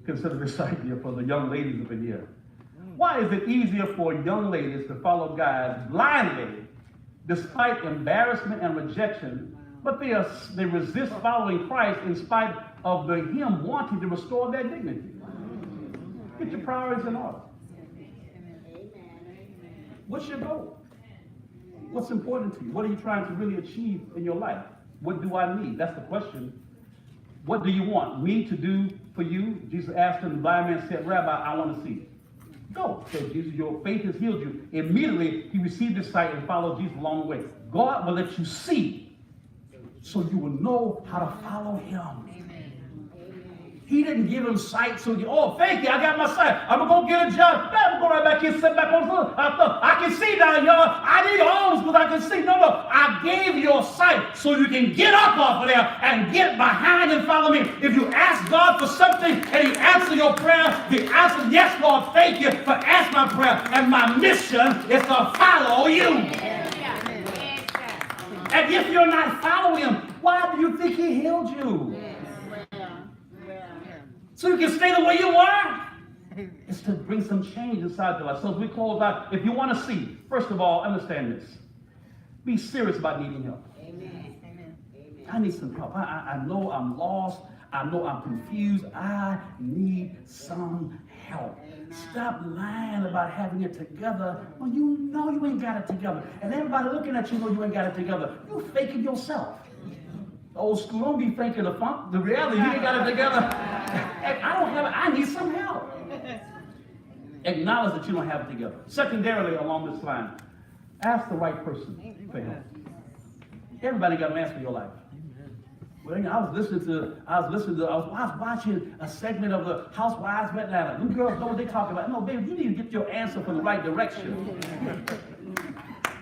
Consider this idea for the young ladies up in here. Why is it easier for young ladies to follow God blindly, despite embarrassment and rejection, but they resist following Christ in spite of him wanting to restore their dignity? Get your priorities in order. What's your goal? What's important to you? What are you trying to really achieve in your life? What do I need? That's the question. What do you want me to do for you? Jesus asked him, the blind man said, Rabbi, I want to see. Go, said Jesus, your faith has healed you. Immediately, he received his sight and followed Jesus along the way. God will let you see so you will know how to follow him. He didn't give him sight so you, oh, thank you, I got my sight. I'm going to go get a job. No, I'm going right back here and sit back on the floor. I can see now, y'all. I need arms because I can see. No, I gave you a sight so you can get up off of there and get behind and follow me. If you ask God for something and he answers your prayer, the answer is, yes, Lord, thank you for answering my prayer. And my mission is to follow you. And if you're not following him, why do you think he healed you? So you can stay the way you are? It's to bring some change inside your life. So as we close out, if you want to see, first of all, understand this. Be serious about needing help. Amen. Amen. I need some help. I know I'm lost. I know I'm confused. I need some help. Stop lying about having it together when you know you ain't got it together. And everybody looking at you know you ain't got it together. You're faking yourself. Old school, don't be faking the funk. The reality, you ain't got it together. I don't have it. I need some help. Acknowledge that you don't have it together. Secondarily, along this line, ask the right person for help. Everybody got an answer for your life. Well, I was watching a segment of the Housewives of Atlanta. Them girls know what they talking about. No, baby, you need to get your answer from the right direction.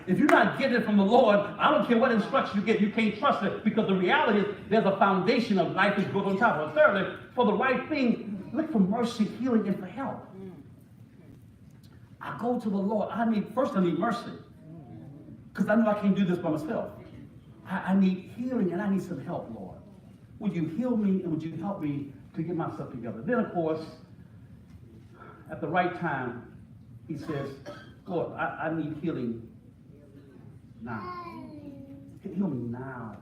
If you're not getting it from the Lord, I don't care what instruction you get, you can't trust it, because the reality is there's a foundation of life is built on top of it. Thirdly, for the right thing, look for mercy, healing, and for help. I go to the Lord. I need mercy, because I know I can't do this by myself. I need healing and I need some help, Lord. Would you heal me and would you help me to get myself together? Then, of course, at the right time, he says, Lord, I need healing now. Heal me now.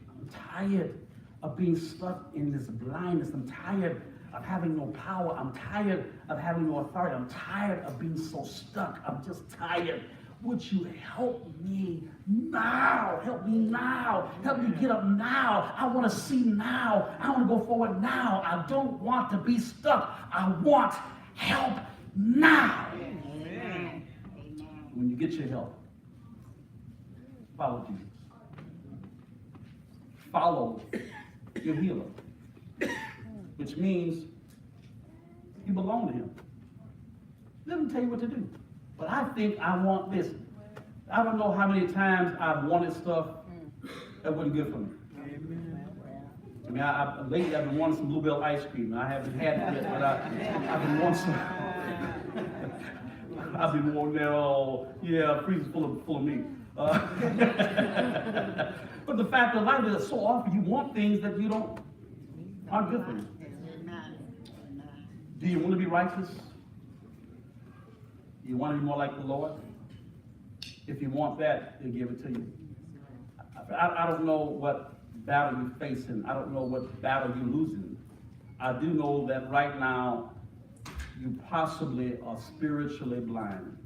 I'm tired of being stuck in this blindness. I'm tired of having no power. I'm tired of having no authority. I'm tired of being so stuck. I'm just tired. Would you help me now? Help me now. Help me get up now. I want to see now. I want to go forward now. I don't want to be stuck. I want help now. Amen. When you get your help, follow Jesus. Follow your healer, which means you belong to him. Let him tell you what to do. But I think I want this. I don't know how many times I've wanted stuff that wasn't good for me. I mean, lately I've been wanting some Bluebell ice cream. I haven't had it yet, but I've been wanting some. I've been wanting that all, freezer's full of meat. But the fact of life is that so often you want things that aren't good for you. Do you want to be righteous? Do you want to be more like the Lord? If you want that, he'll give it to you. I don't know what battle you're facing. I don't know what battle you're losing. I do know that right now, you possibly are spiritually blind.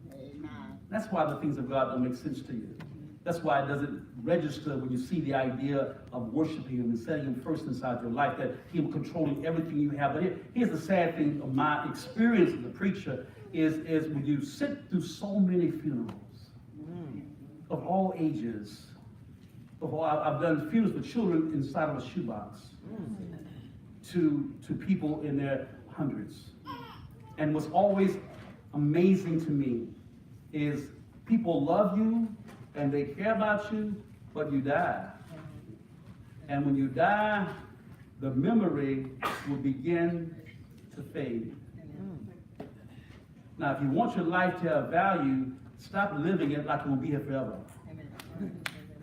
That's why the things of God don't make sense to you. That's why it doesn't register when you see the idea of worshiping him and setting him first inside your life, that him controlling everything you have. But here's the sad thing of my experience as a preacher is when you sit through so many funerals of all ages. I've done funerals for children inside of a shoebox to people in their hundreds. And what's always amazing to me is people love you and they care about you, but you die. And when you die, the memory will begin to fade. Now, if you want your life to have value, stop living it like it will be here forever.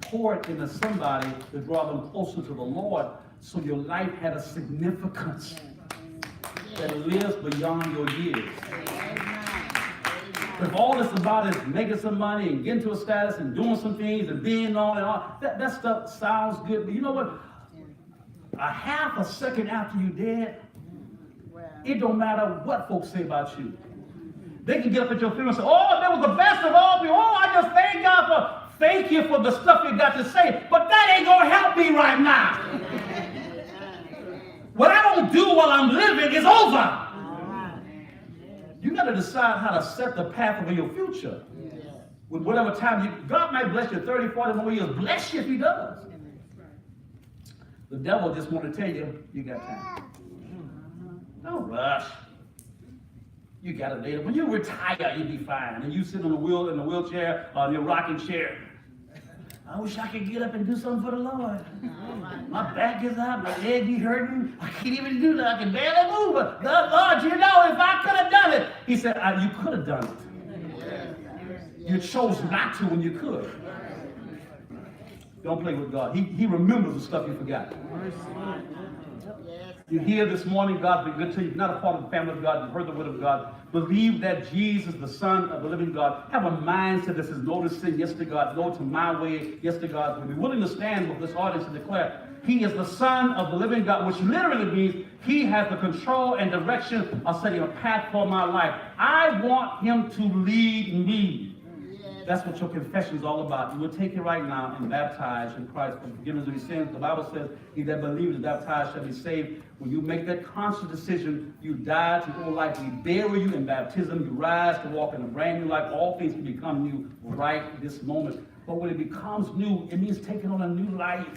Pour it into somebody to draw them closer to the Lord, so your life had a significance that lives beyond your years. If all it's about is making some money and getting to a status and doing some things and being known and all, that stuff sounds good. But you know what? A half a second after you're dead, it don't matter what folks say about you. They can get up at your funeral and say, oh, that was the best of all people. Oh, I just thank God Thank you for the stuff you got to say, but that ain't going to help me right now. What I don't do while I'm living is over. You got to decide how to set the path for your future. With whatever time God might bless you 30, 40 more years. Bless you if he does. The devil just want to tell you, you got time. Don't rush. You got it later. When you retire, you'll be fine. And you sit in the wheelchair or in your rocking chair. I wish I could get up and do something for the Lord. My back is out, my leg be hurting. I can't even do that. I can barely move. But the Lord, you know, if I could have done it. He said, you could have done it. You chose not to when you could. Don't play with God. He remembers the stuff you forgot. You're here this morning. God's been good to you. You're not a part of the family of God. You've heard the word of God. Believe that Jesus, the Son of the living God, have a mindset that says no to sin, yes to God, no to my way, yes to God. We'll be willing to stand with this audience and declare he is the Son of the living God, which literally means he has the control and direction of setting a path for my life. I want him to lead me. That's what your confession is all about. You will take it right now and baptize in Christ for forgiveness of your sins. The Bible says, he that believes and baptized shall be saved. When you make that conscious decision, you die to your old life. We bury you in baptism. You rise to walk in a brand new life. All things can become new right this moment. But when it becomes new, it means taking on a new life.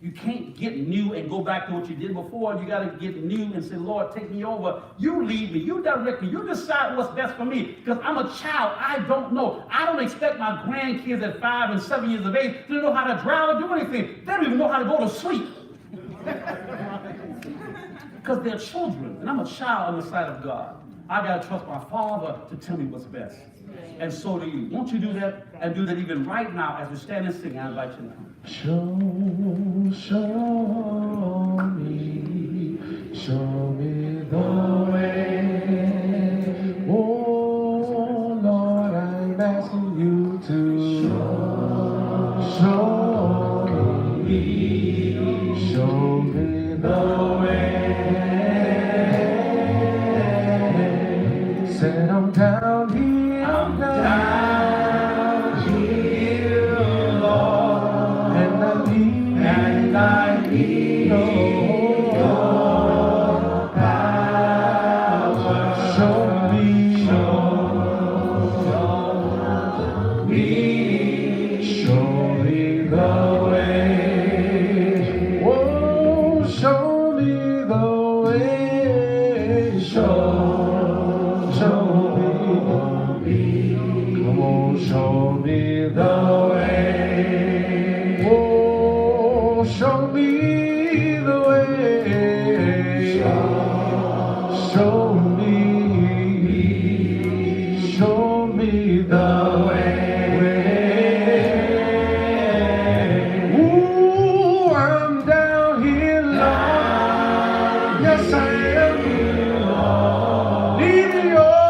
You can't get new and go back to what you did before. You got to get new and say, Lord, take me over. You lead me. You direct me. You decide what's best for me. Because I'm a child. I don't know. I don't expect my grandkids at 5 and 7 years of age to know how to drive or do anything. They don't even know how to go to sleep. Because they're children. And I'm a child on the side of God. I got to trust my Father to tell me what's best. And so do you. Won't you do that? And do that even right now as we stand and sing. I invite you now. Show me the way. Oh Lord, I'm asking you to show me the way. Said I'm down here, I'm down here, Lord, and I need your power. Show me the way. Oh, show me the way. Show me. Come on, show me the way. Oh, show me the way. Show me the way. Ooh, I'm down here, Lord. Yes, I am. Need your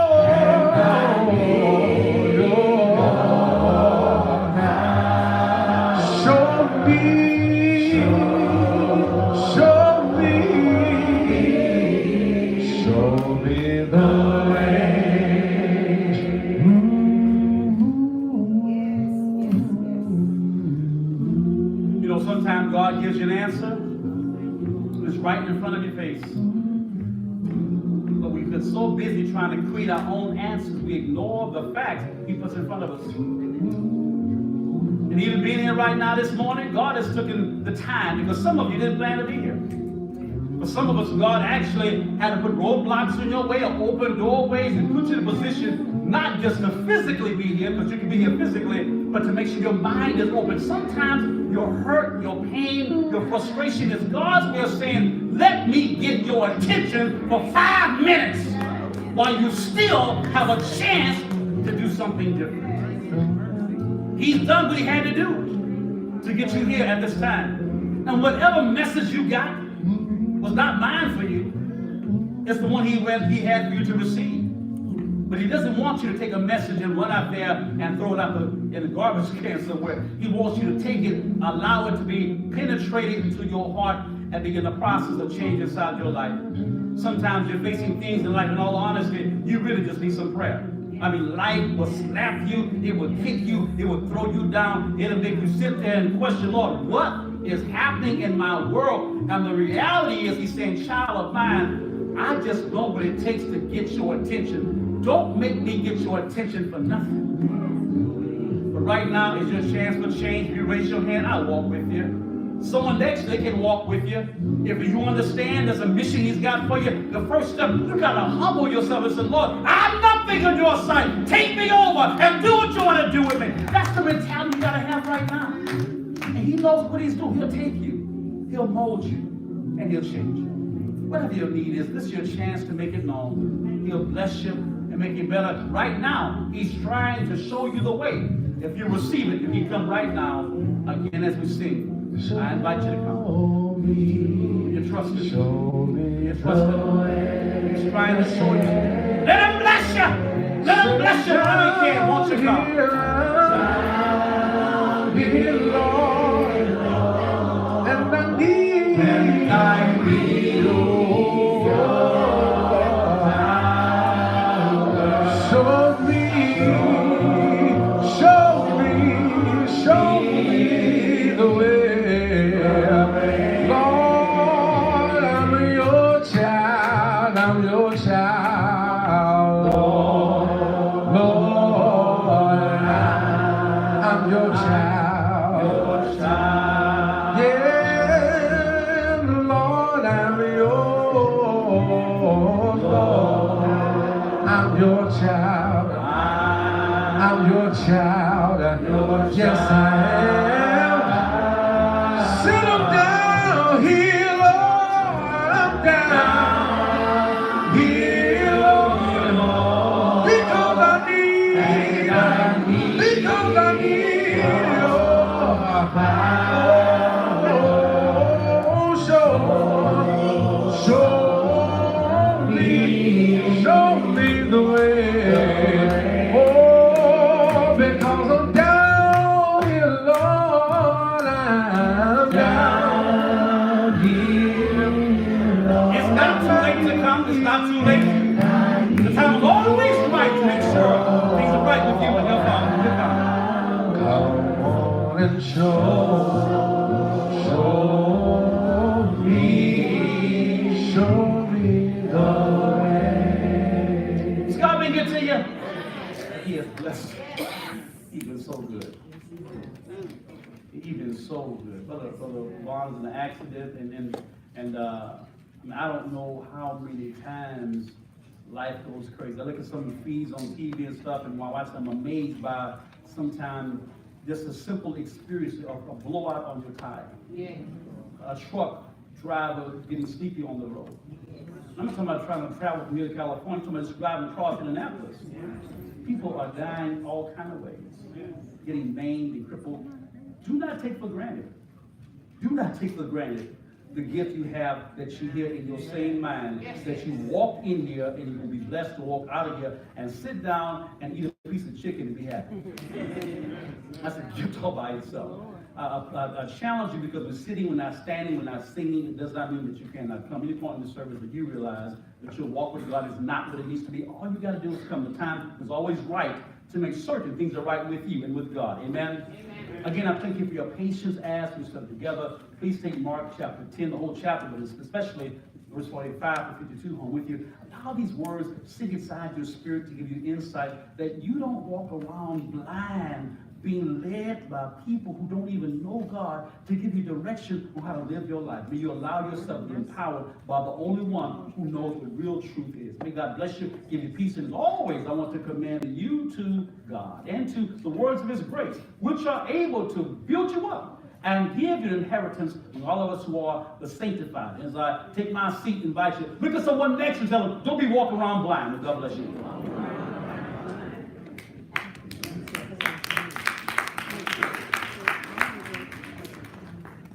show me the way. You know, sometimes God gives you an answer. It's right in front of your face. But we've been so busy trying to create our own answers, we ignore the facts he puts in front of us. And even being here right now this morning, God has taken the time, because some of you didn't plan to be here. For some of us, God actually had to put roadblocks in your way or open doorways and put you in a position not just to physically be here, because you can be here physically, but to make sure your mind is open. Sometimes your hurt, your pain, your frustration is God's way of saying, let me get your attention for 5 minutes while you still have a chance to do something different. He's done what he had to do to get you here at this time. And whatever message you got was not mine for you. It's the one he had for you to receive. But he doesn't want you to take a message and run out there and throw it out in the garbage can somewhere. He wants you to take it, allow it to be penetrated into your heart, and begin the process of change inside your life. Sometimes you're facing things in life, in all honesty, you really just need some prayer. I mean, life will slap you, it will kick you, it will throw you down, it'll make you sit there and question, Lord, what is happening in my world? And the reality is, he's saying, child of mine, I just know what it takes to get your attention. Don't make me get your attention for nothing. But right now is your chance for change. If you raise your hand, I'll walk with you. Someone next, they can walk with you. If you understand there's a mission he's got for you, the first step, you got to humble yourself and say, Lord, I'm nothing in your sight. Take me over and do what you want to do with me. That's the mentality you got to have right now. And he knows what he's doing. He'll take you. He'll mold you. And he'll change you. Whatever your need is, this is your chance to make it known. He'll bless you and make you better. Right now, he's trying to show you the way. If you receive it, if you come right now, again as we sing, I invite you to come. You trust him. You trust him. He's trying to show you. Let him bless you. Let him bless you. How many can? Won't you come? And I need you. Show me the way. Lord, I'm your child. I'm your child. Lord, I'm your child. Yeah, Lord, I'm yours. Lord, I'm your child. I'm your child. Yes, I am. Sit down here, Lord. I'm down here, Lord. Because I need show me the way. Because I'm down here, Lord, I'm down here, Lord. It's not too late to come. It's not too late. The time is always right to make sure things are right with you and your Father. Come on and show me the way. Has God been good to you? He has blessed you. He's been so good. He's been so good. Brother Barnes in an accident, and I don't know how many times life goes crazy. I look at some of the feeds on TV and stuff, and while watching, I'm amazed by sometimes just a simple experience of a blowout on your tire. Yeah. A truck driver getting sleepy on the road. I'm not talking about trying to travel from here to California. I'm talking about just driving across Indianapolis. People are dying all kinds of ways, getting maimed and crippled. Do not take for granted. Do not take for granted the gift you have that you hear in your same mind, that you walk in here and you will be blessed to walk out of here and sit down and eat a piece of chicken and be happy. That's a gift all by itself. I challenge you, because we're sitting, we're not standing, we're not singing. It does not mean that you cannot come any point in the service, but you realize that your walk with God is not what it needs to be. All you got to do is come. The time is always right to make certain things are right with you and with God. Amen? Amen. Again, I thank you for your patience as we study together. Please take Mark chapter 10, the whole chapter, but especially verse 45 to 52 home with you. Allow these words sink inside your spirit to give you insight that you don't walk around blind, being led by people who don't even know God to give you direction on how to live your life. May you allow yourself to be empowered by the only one who knows what real truth is. May God bless you, give you peace, and as always, I want to commend you to God and to the words of his grace, which are able to build you up and give you an inheritance to all of us who are the sanctified. As I take my seat, invite you, look at someone next and tell them, don't be walking around blind. May God bless you.